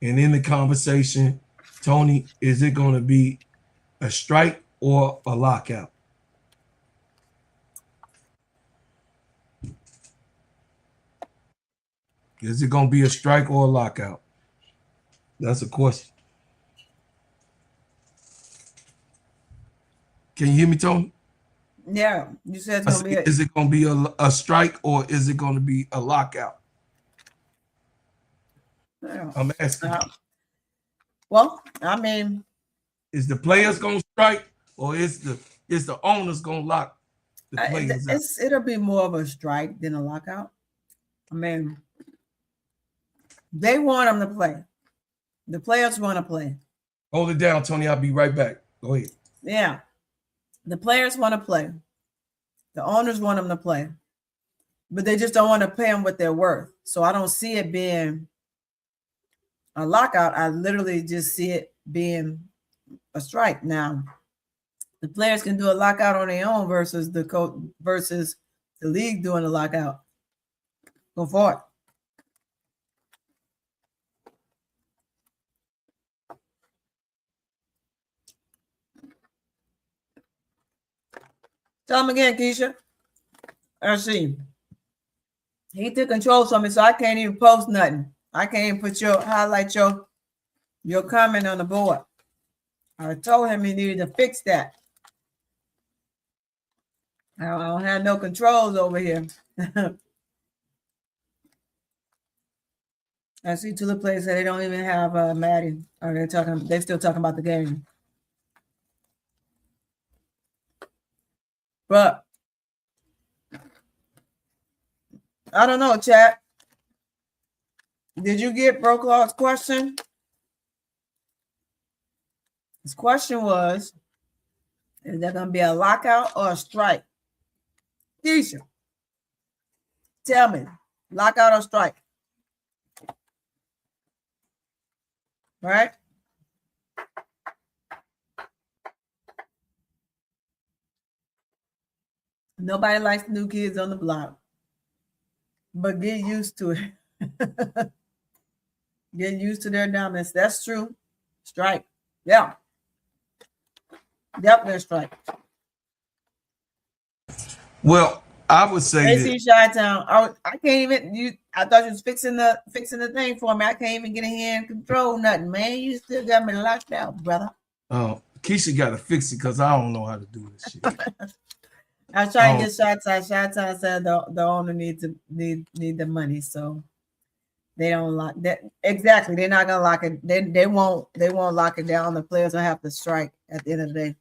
[SPEAKER 4] And in the conversation, Tony, is it gonna be a strike or a lockout? Is it gonna be a strike or a lockout? That's a question. Can you hear me, Tony?
[SPEAKER 3] Yeah, you said it's gonna be.
[SPEAKER 4] Is it gonna be a strike or is it gonna be a lockout? I'm asking.
[SPEAKER 3] Well, I mean,
[SPEAKER 4] is the players gonna strike or is the owners gonna lock the players out?
[SPEAKER 3] It'll be more of a strike than a lockout. I mean, they want them to play. The players want to play.
[SPEAKER 4] Hold it down, Tony. I'll be right back. Go ahead.
[SPEAKER 3] Yeah. The players want to play. The owners want them to play. But they just don't want to pay them what they're worth. So I don't see it being a lockout. I literally just see it being a strike. Now, the players can do a lockout on their own versus the coach versus the league doing a lockout. Go for it. Tell him again, Keisha. I see. He took control from me, so I can't even post nothing. I can't even put highlight your comment on the board. I told him he needed to fix that. I don't have no controls over here. I see two of the players say they don't even have Maddie. Or they're still talking about the game. But I don't know, chat. Did you get Broclaw's question? His question was, is there going to be a lockout or a strike? Keisha, tell me, lockout or strike? Right? Nobody likes new kids on the block, but get used to it. Get used to their dominance. That's true. Strike. Yeah. Yep, there's strike.
[SPEAKER 4] Well, I would say
[SPEAKER 3] AC Chi-Town. I can't even. I thought you was fixing the thing for me. I can't even get a hand control nothing, man. You still got me locked out, brother.
[SPEAKER 4] Oh, Keisha got to fix it because I don't know how to do this shit.
[SPEAKER 3] I was trying to get Chi-Town. Chi-Town said the owner need the money, so they don't lock that. Exactly, they're not gonna lock it. They won't lock it down. The players will have to strike at the end of the day.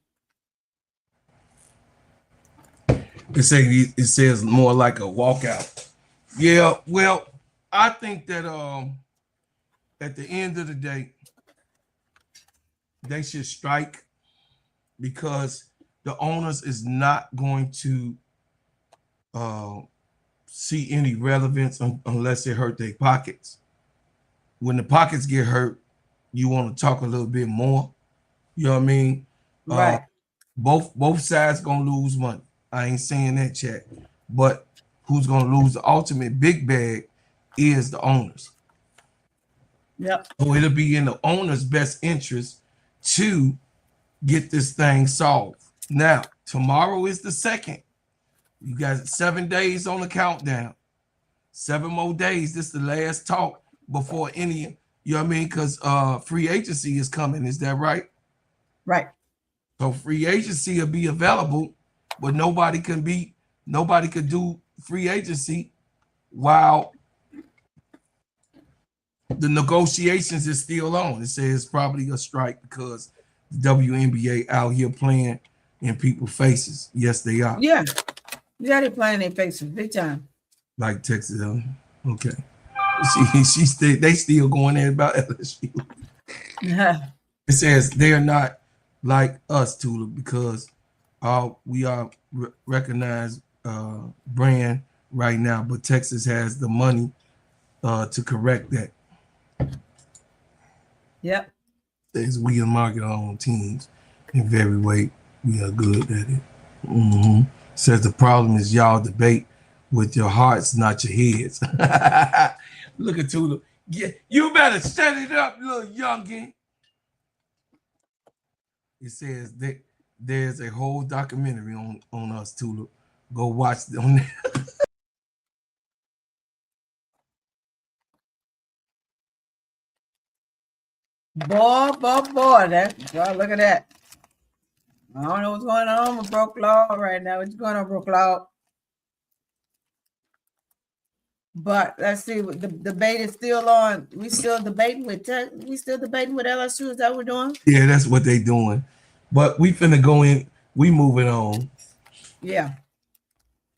[SPEAKER 4] It says more like a walkout. Yeah, well, I think that at the end of the day, they should strike because the owners is not going to see any relevance unless it hurt their pockets. When the pockets get hurt, you want to talk a little bit more. You know what I mean?
[SPEAKER 3] Right.
[SPEAKER 4] Both sides gonna lose money. I ain't saying that, chat. But who's gonna lose the ultimate big bag is the owners.
[SPEAKER 3] Yep.
[SPEAKER 4] So it'll be in the owner's best interest to get this thing solved. Now, tomorrow is the 2nd. You guys 7 days on the countdown. 7 more days. This is the last talk before any, you know what I mean? Because free agency is coming. Is that right?
[SPEAKER 3] Right.
[SPEAKER 4] So free agency will be available, but nobody could do free agency while the negotiations is still on. It says probably a strike because the WNBA out here playing in people's faces. Yes, they are.
[SPEAKER 3] Yeah. Yeah, they're playing in their faces big time.
[SPEAKER 4] Like Texas. Okay. They still going there about LSU.
[SPEAKER 3] Yeah.
[SPEAKER 4] It says they are not like us, Tula, because we are recognized brand right now, but Texas has the money to correct that.
[SPEAKER 3] Yep.
[SPEAKER 4] As we market our own teams in very weight, we are good at it. Mm-hmm. Says the problem is y'all debate with your hearts, not your heads. Look at Tula. Yeah, you better set it up, little youngin. It says that there's a whole documentary on us, Tula. Go watch on there.
[SPEAKER 3] Boy, boy, look at that. I don't know what's going on with Broke Law right now. What's going on, Broke Law? But let's see, the debate is still on. We still debating with LSU. Is that what we're doing?
[SPEAKER 4] Yeah, that's what they doing. But we finna go in. We moving on.
[SPEAKER 3] Yeah.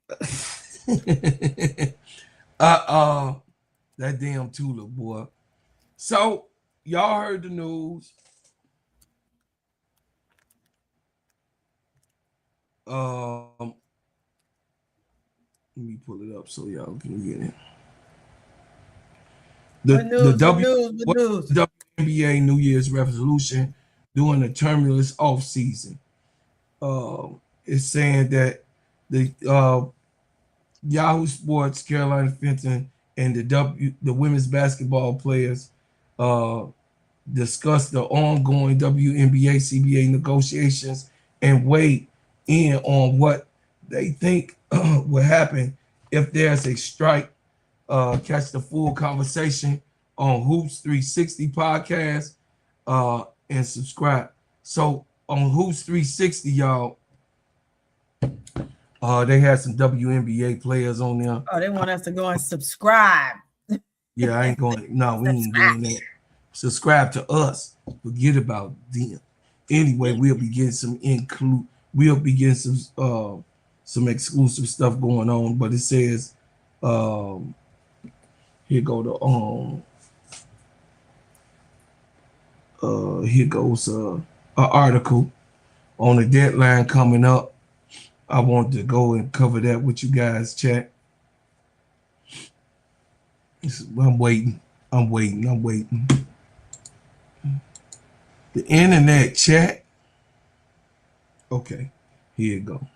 [SPEAKER 4] That damn Tula boy. So y'all heard the news. Let me pull it up so y'all can get it. The WNBA New Year's resolution during the tumultuous off season. It's saying that the Yahoo Sports, Carolina Fenton, and the women's basketball players discussed the ongoing WNBA CBA negotiations and weigh in on what they think will happen if there's a strike. Catch the full conversation on Hoops 360 podcast and subscribe. So on Hoops 360, y'all, they had some WNBA players on there.
[SPEAKER 3] Oh, they want us to go and subscribe.
[SPEAKER 4] Yeah, I ain't going. No, we ain't doing that. Subscribe to us. Forget about them. Anyway, we'll be getting some some exclusive stuff going on. But it says, here goes an article on the deadline coming up. I want to go and cover that with you guys, chat. I'm waiting. The internet, chat. Okay, here you go.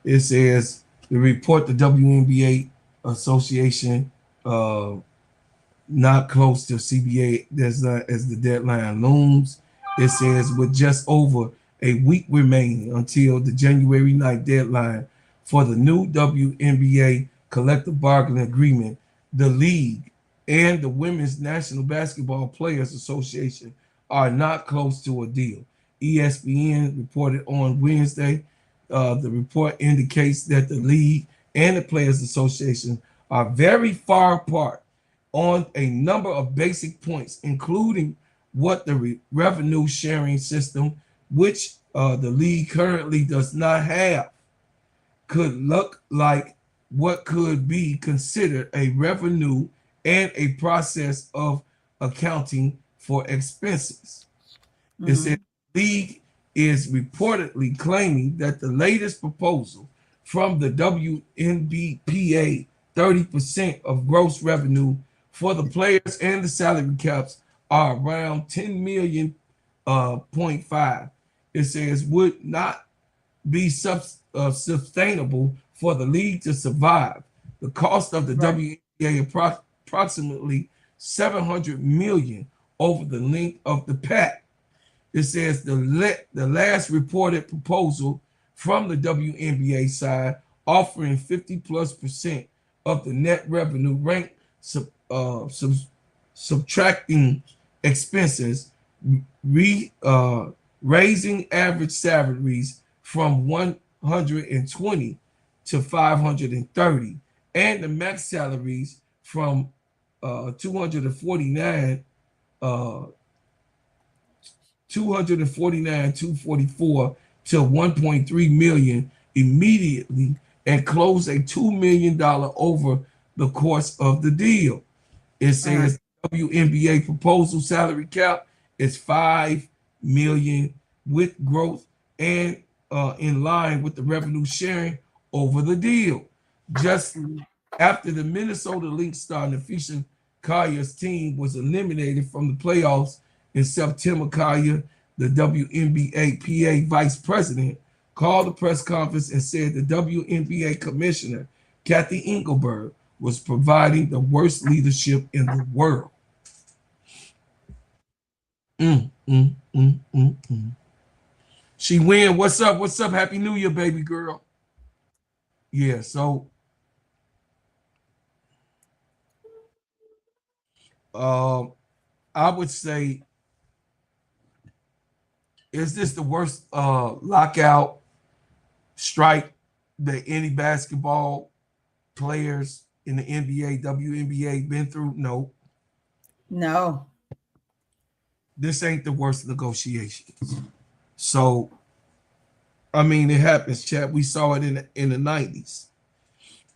[SPEAKER 4] It says the report the WNBA Association not close to CBA as the deadline looms. It says with just over a week remaining until the January 9th deadline for the new WNBA collective bargaining agreement, the league and the Women's National Basketball Players Association are not close to a deal. ESPN reported on Wednesday. The report indicates that the league and the Players Association are very far apart on a number of basic points, including what the revenue sharing system, which the league currently does not have, could look like, what could be considered a revenue and a process of accounting for expenses. It said the league is reportedly claiming that the latest proposal from the WNBPA, 30% of gross revenue for the players and the salary caps are around 10 million point five. It says would not be sustainable for the league to survive. The cost of the WNBA approximately 700 million over the length of the pact. It says the last reported proposal from the WNBA side offering 50+% of the net revenue ranked subtracting expenses, raising average salaries from 120 to 530, and the max salaries from 244 to 1.3 million immediately, and close a $2 million over the course of the deal. It says WNBA proposal salary cap is 5 million with growth and in line with the revenue sharing over the deal. Just after the Minnesota Lynx star Nafisha Collier's team was eliminated from the playoffs in September, Collier, the WNBA PA vice president, called a press conference and said the WNBA commissioner, Kathy Engelberg, was providing the worst leadership in the world. She win. What's up? What's up? Happy New Year, baby girl. Yeah, so I would say, is this the worst lockout strike that any basketball players in the NBA, WNBA been through? No.
[SPEAKER 3] No.
[SPEAKER 4] This ain't the worst negotiations. So, I mean, it happens, Chad. We saw it in the 90s.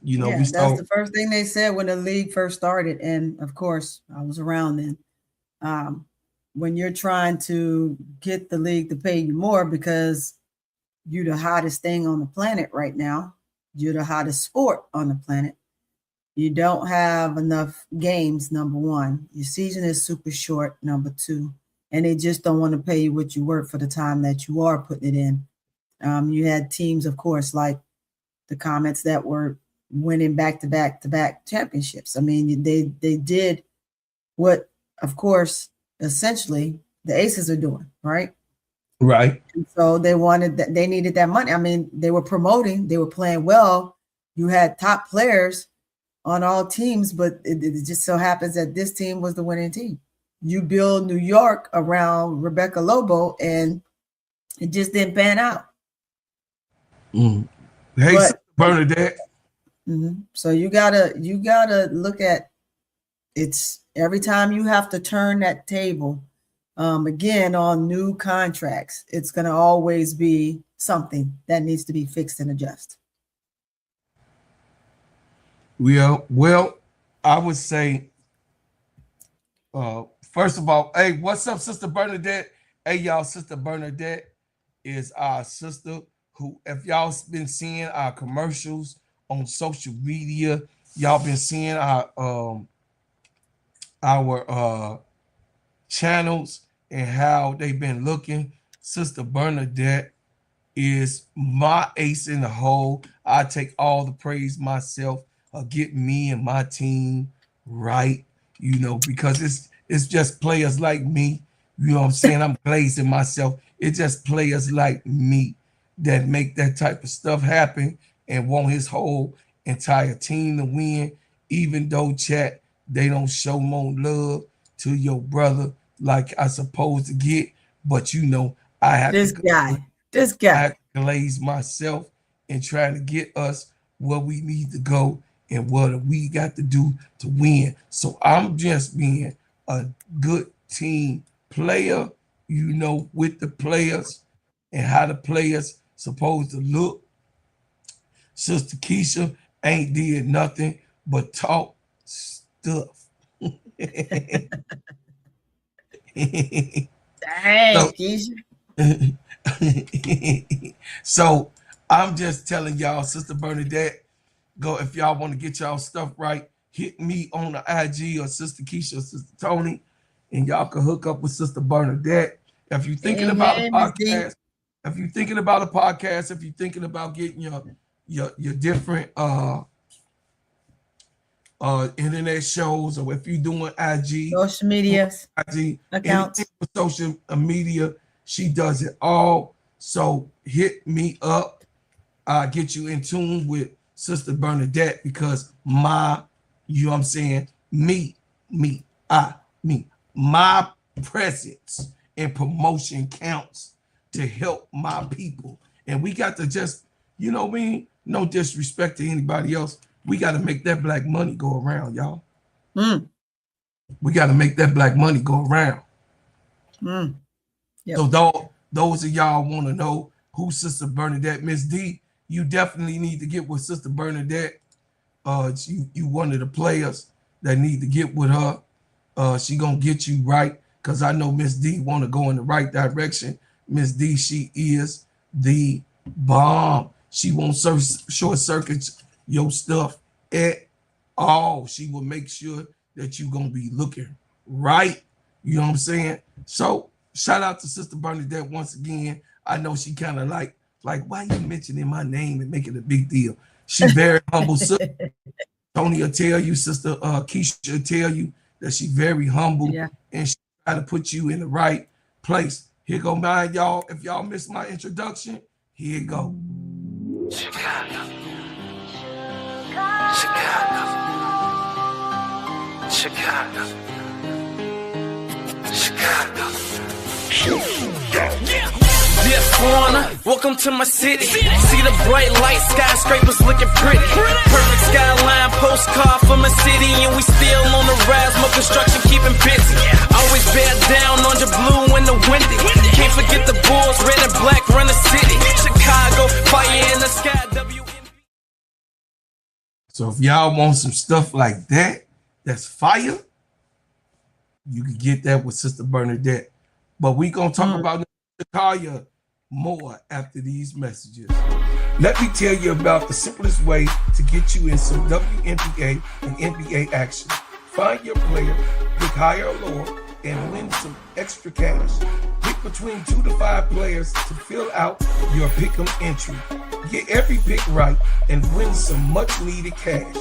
[SPEAKER 4] You know,
[SPEAKER 3] Yeah,
[SPEAKER 4] we saw
[SPEAKER 3] that's the first thing they said when the league first started. And of course, I was around then. When you're trying to get the league to pay you more because you're the hottest thing on the planet right now, you're the hottest sport on the planet, you don't have enough games, number one. Your season is super short, number two. And they just don't want to pay you what you work for the time that you are putting it in. You had teams, of course, like the Comets that were winning back-to-back championships. I mean, they did what, of course, essentially the Aces are doing, right?
[SPEAKER 4] Right.
[SPEAKER 3] And so they wanted that, they needed that money. I mean, they were promoting, they were playing well. You had top players on all teams, but it just so happens that this team was the winning team. You build New York around Rebecca Lobo, and it just didn't pan out.
[SPEAKER 4] Hey, Bernadette.
[SPEAKER 3] So you gotta look at, it's every time you have to turn that table again on new contracts, it's gonna always be something that needs to be fixed and adjusted.
[SPEAKER 4] Well, I would say, first of all, hey, what's up, Sister Bernadette? Hey, y'all, Sister Bernadette is our sister who, if y'all been seeing our commercials on social media, y'all been seeing our channels and how they've been looking. Sister Bernadette is my ace in the hole. I take all the praise myself. Get me and my team right, you know, because it's just players like me. You know what I'm saying? I'm glazing myself. It's just players like me that make that type of stuff happen and want his whole entire team to win, even though, chat, they don't show more love to your brother like I supposed to get. But you know, I have
[SPEAKER 3] this guy. I
[SPEAKER 4] have to glaze myself and try to get us where we need to go and what we got to do to win. So I'm just being a good team player, you know, with the players and how the players supposed to look. Sister Keisha ain't did nothing but talk stuff.
[SPEAKER 3] Dang,
[SPEAKER 4] So,
[SPEAKER 3] Keisha.
[SPEAKER 4] so I'm just telling y'all, Sister Bernadette, go if y'all want to get y'all stuff right, hit me on the IG or Sister Keisha or Sister Tony, and y'all can hook up with Sister Bernadette. If you're thinking about a podcast, if you're thinking about getting your different internet shows, or if you're doing IG,
[SPEAKER 3] social media accounts,
[SPEAKER 4] for social media, she does it all. So hit me up. I'll get you in tune with Sister Bernadette, because my presence and promotion counts to help my people. And we got to just, you know what I mean? No disrespect to anybody else. We got to make that black money go around, y'all. We got to make that black money go around.
[SPEAKER 3] Yep.
[SPEAKER 4] So those of y'all want to know who Sister Bernadette, Miss D, you definitely need to get with Sister Bernadette. You one of the players that need to get with her. She gonna get you right, because I know Miss D want to go in the right direction. Miss D, she is the bomb. She won't short circuit your stuff at all. She will make sure that you're gonna be looking right. You know what I'm saying? So shout out to Sister Bernadette once again. I know she kind of like why you mentioning my name and making a big deal. She very humble. Sister Tony will tell you, Sister Keisha will tell you that she very humble, and she try to put you in the right place. Here go mine, y'all. If y'all missed my introduction, here you go.
[SPEAKER 1] Chicago. Chicago. Chicago. Chicago. Dear foreigner, welcome to my city. See the bright light, skyscrapers looking pretty. Perfect skyline, postcard from a city, and we still on the rise, more construction keeping busy. Always bear down on your blue in the windy. Can't forget the Bulls, red and black run the city. Chicago, fire in the sky, WNB.
[SPEAKER 4] So if y'all want some stuff like that, that's fire, you can get that with Sister Bernadette. But we gonna talk about Ncaa more after these messages. Let me tell you about the simplest way to get you in some WNBA and NBA action. Find your player, pick higher or lower, and win some extra cash. Pick between 2 to 5 players to fill out your pick'em entry. Get every pick right and win some much needed cash.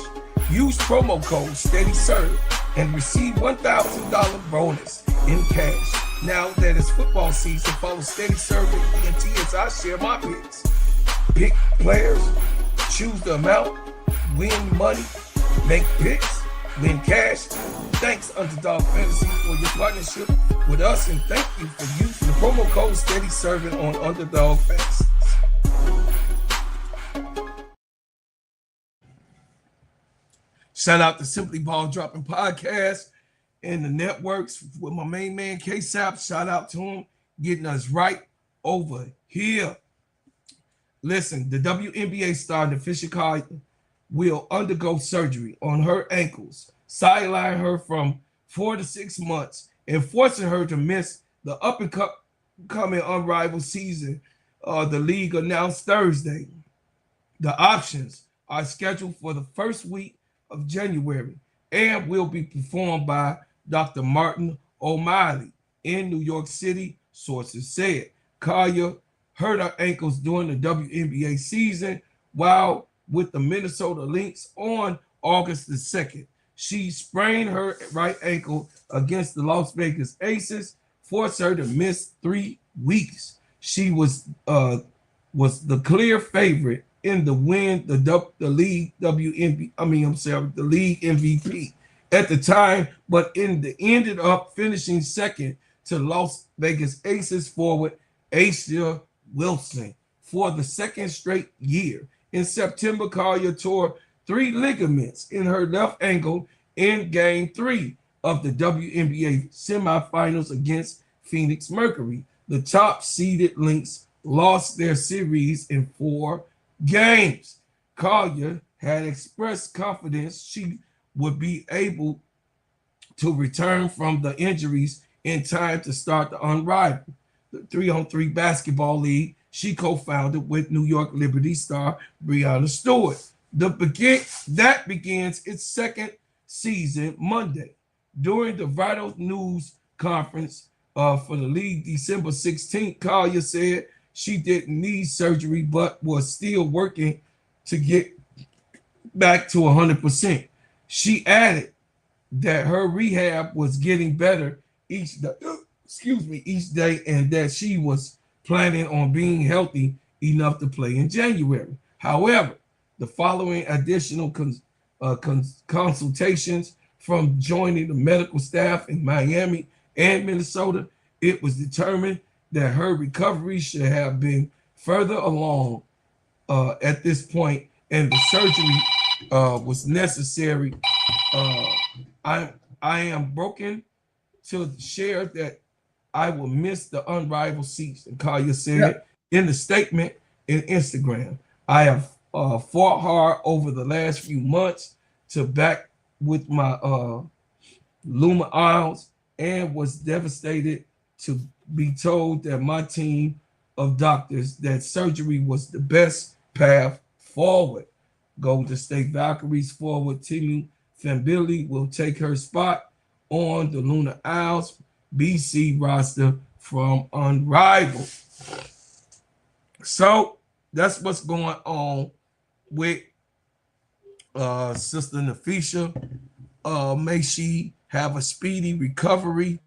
[SPEAKER 4] Use promo code SteadyServe and receive $1,000 bonus in cash. Now that it's football season, follow Steady Serving ENT as I share my picks. Pick players, choose the amount, win money, make picks, win cash. Thanks, Underdog Fantasy, for your partnership with us, and thank you for using the promo code Steady Serving on Underdog Fantasy. Shout out to Simply Ball Dropping Podcast and the networks with my main man K-Sap. Shout out to him getting us right over here. Listen, the WNBA star Ncaa Collier will undergo surgery on her ankles, sideline her from 4 to 6 months, and forcing her to miss the up-and-coming unrivaled season. The league announced Thursday. The options are scheduled for the first week of January and will be performed by Dr. Martin O'Malley in New York City, sources said. Collier hurt her ankles during the WNBA season while with the Minnesota Lynx on August the 2nd. She sprained her right ankle against the Las Vegas Aces, forced her to miss 3 weeks. She was the clear favorite in the win the league MVP at the time, but ended up finishing second to Las Vegas Aces forward A'ja Wilson for the second straight year. In September, Collier tore 3 ligaments in her left ankle in Game 3 of the WNBA semifinals against Phoenix Mercury. The top-seeded Lynx lost their series in 4 games. Collier had expressed confidence she would be able to return from the injuries in time to start the unrivaled, the 3-on-3 basketball league she co-founded with New York Liberty star Breanna Stewart. That begins its second season Monday. During the Vital News Conference for the league December 16th, Collier said she didn't need surgery but was still working to get back to 100%. She added that her rehab was getting better each day, and that she was planning on being healthy enough to play in January. However, the following additional consultations from joining the medical staff in Miami and Minnesota, it was determined that her recovery should have been further along at this point, and the surgery was necessary. I am broken to share that I will miss the unrivaled season, Collier said in the statement in Instagram. I have fought hard over the last few months to back with my Luma Isles and was devastated to be told that my team of doctors that surgery was the best path forward. Golden State Valkyries forward Timu Fambility will take her spot on the Lunar Owls BC roster from Unrivaled. So that's what's going on with Sister Nafisha. May she have a speedy recovery.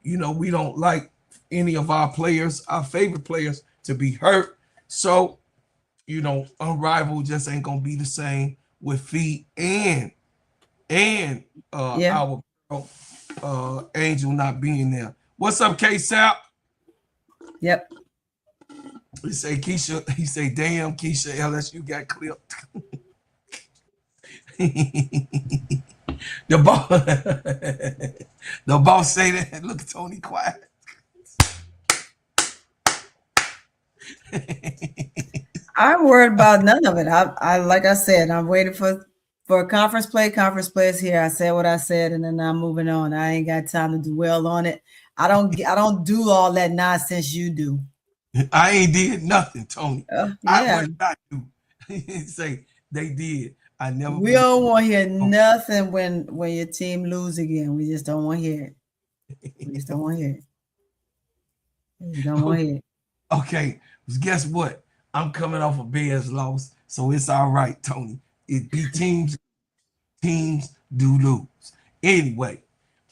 [SPEAKER 4] You know, we don't like any of our players, our favorite players, to be hurt. So, you know, Unrivaled just ain't gonna be the same with Fee and
[SPEAKER 3] Yeah.
[SPEAKER 4] our Angel not being there. What's up, K-Sap?
[SPEAKER 3] Yep.
[SPEAKER 4] He say Keisha, he say, damn, Keisha, LSU got clipped. The boss, the boss say that. Look at Tony quiet.
[SPEAKER 3] I'm worried about none of it. I like I said, I'm waiting for a conference play. Conference play is here. I said what I said, and then I'm moving on. I ain't got time to dwell on it. I don't do all that nonsense you do.
[SPEAKER 4] I ain't did nothing, Tony.
[SPEAKER 3] Yeah.
[SPEAKER 4] What did I do? Say they did. I never.
[SPEAKER 3] We don't want to hear nothing when your team lose again. We just don't want to hear it. We just don't want to hear it. We don't want to hear it.
[SPEAKER 4] Okay, guess what? I'm coming off a Bears loss, so it's all right, Tony. It be teams do lose. Anyway,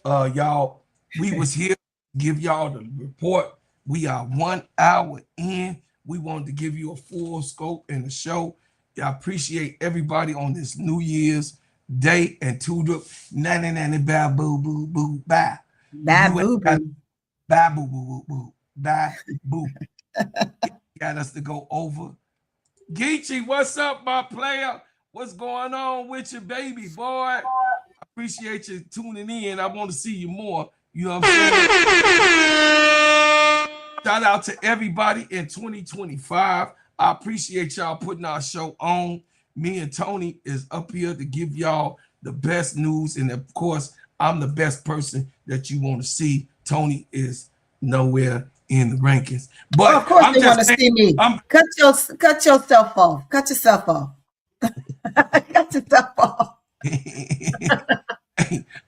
[SPEAKER 4] y'all, we was here to give y'all the report. We are 1 hour in. We wanted to give you a full scope in the show. I appreciate everybody on this New Year's Day and Tulip. Nanny nanny ba boo boo boo ba.
[SPEAKER 3] Bye boo boo.
[SPEAKER 4] Ba boo boo boo boo. Ba boo. Got us to go over. Geechee, what's up, my player? What's going on with you, baby boy? I appreciate you tuning in. I want to see you more. You know what I'm saying? Shout out to everybody in 2025. I appreciate y'all putting our show on. Me and Tony is up here to give y'all the best news. And of course, I'm the best person that you want to see. Tony is nowhere in the rankings. But
[SPEAKER 3] of course you want to see me. Cut yourself off. Cut yourself off. Cut yourself off.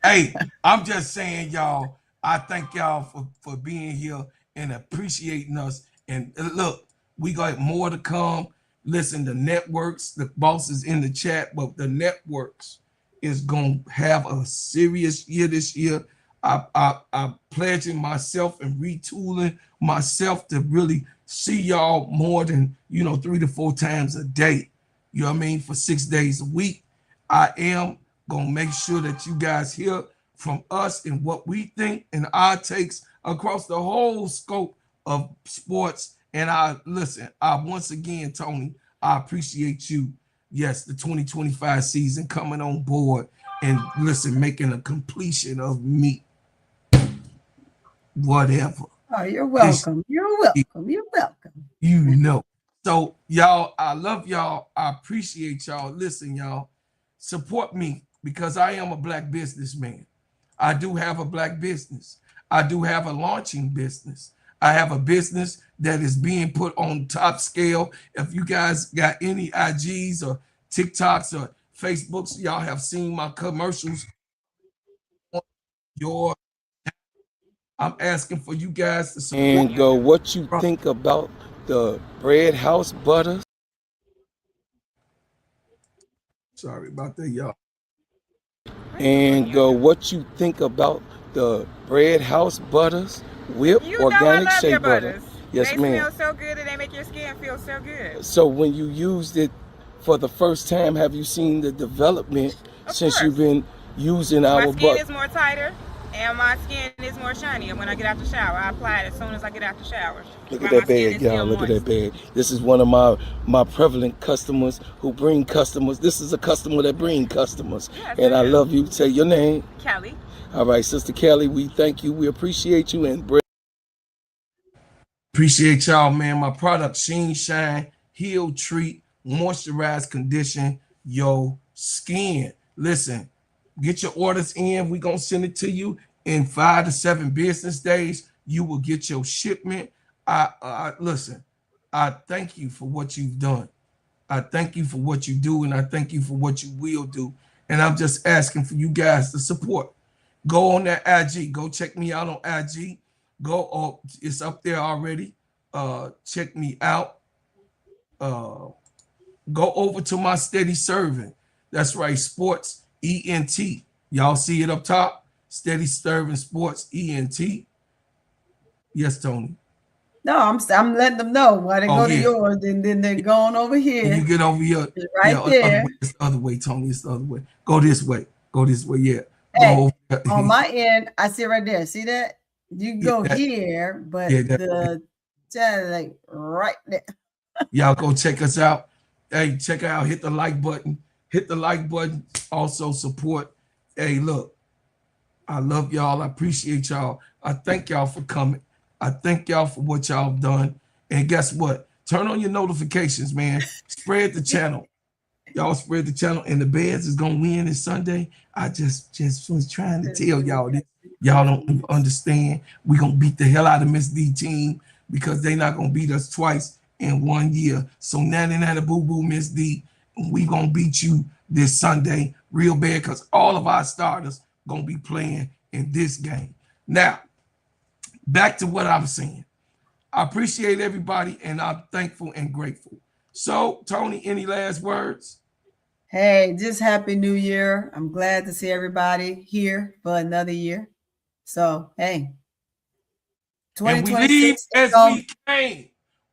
[SPEAKER 4] Hey, I'm just saying, y'all, I thank y'all for being here and appreciating us. And look, we got more to come. Listen, the networks, the boss is in the chat, but the networks is going to have a serious year this year. I'm pledging myself and retooling myself to really see y'all more than, 3 to 4 times a day. You know what I mean? For 6 days a week. I am going to make sure that you guys hear from us and what we think and our takes across the whole scope of sports. And once again, Tony, I appreciate you. Yes, the 2025 season coming on board and making a completion of me. Whatever.
[SPEAKER 3] Oh, you're welcome. You're welcome. You're welcome.
[SPEAKER 4] So, y'all, I love y'all. I appreciate y'all. Listen, y'all, support me because I am a Black businessman. I do have a Black business. I do have a launching business. I have a business that is being put on top scale. If you guys got any IGs or TikToks or Facebooks, y'all have seen my commercials. I'm asking for you guys to support.
[SPEAKER 5] And go, what you think about the Bread House butters?
[SPEAKER 4] Sorry about that, y'all.
[SPEAKER 5] And go, what you think about the Bread House butters? Whip organic shea butter. Yes, ma'am.
[SPEAKER 6] They smell so good and they make your skin feel so good.
[SPEAKER 5] So when you used it for the first time, have you seen the development since you've been using our butter?
[SPEAKER 6] My skin is more tighter and my skin is more shiny. And when I get out the shower, I apply it as soon as I get out the shower.
[SPEAKER 5] Look at that bag, y'all. Look at that bag. This is one of my prevalent customers who bring customers. This is a customer that bring customers. Yes, and I love you. Say your name.
[SPEAKER 6] Kelly.
[SPEAKER 5] All right, Sister Kelly, we thank you. We appreciate you. And
[SPEAKER 4] appreciate y'all, man. My product, Sheen Shine, Heal, Treat, Moisturize, Condition your skin. Listen, get your orders in. We're going to send it to you in 5 to 7 business days. You will get your shipment. Listen, I thank you for what you've done. I thank you for what you do, and I thank you for what you will do. And I'm just asking for you guys to support. Go on that IG. Go check me out on IG. Go, oh, it's up there already. Check me out. Go over to my Steady Serving. That's right, Sports ENT. Y'all see it up top? Steady Serving Sports ENT. Yes, Tony.
[SPEAKER 3] No, I'm letting them know why they go to yours, and then they're going over here.
[SPEAKER 4] And you get over here.
[SPEAKER 3] It's right there.
[SPEAKER 4] It's the other way, Tony. It's the other way. Go this way. Go this way. Yeah.
[SPEAKER 3] Hey, on my end, I see it right there. See that? You can go here, but the like right there.
[SPEAKER 4] Y'all go check us out. Hey, check out. Hit the like button. Hit the like button. Also support. Hey, look. I love y'all. I appreciate y'all. I thank y'all for coming. I thank y'all for what y'all done. And guess what? Turn on your notifications, man. Spread the channel. Y'all spread the channel. And the Bears is going to win this Sunday. I just was trying to tell y'all this. Y'all don't understand. We're going to beat the hell out of Miss D team because they not going to beat us twice in 1 year. So nana boo-boo, Miss D. We going to beat you this Sunday real bad because all of our starters going to be playing in this game. Now, back to what I'm saying. I appreciate everybody, and I'm thankful and grateful. So, Tony, any last words?
[SPEAKER 3] Hey, just Happy New Year. I'm glad to see everybody here for another year. So, hey.
[SPEAKER 4] 2026 as we came.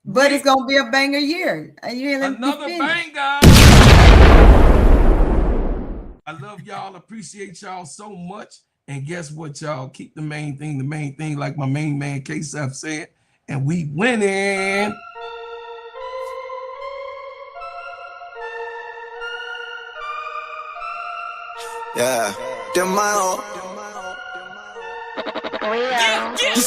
[SPEAKER 3] But it's going to be a banger year.
[SPEAKER 4] Another banger. I love y'all. Appreciate y'all so much. And guess what, y'all? Keep the main thing, like my main man, K-Saf said. And we winning.
[SPEAKER 7] Yeah. Them my own.
[SPEAKER 1] Get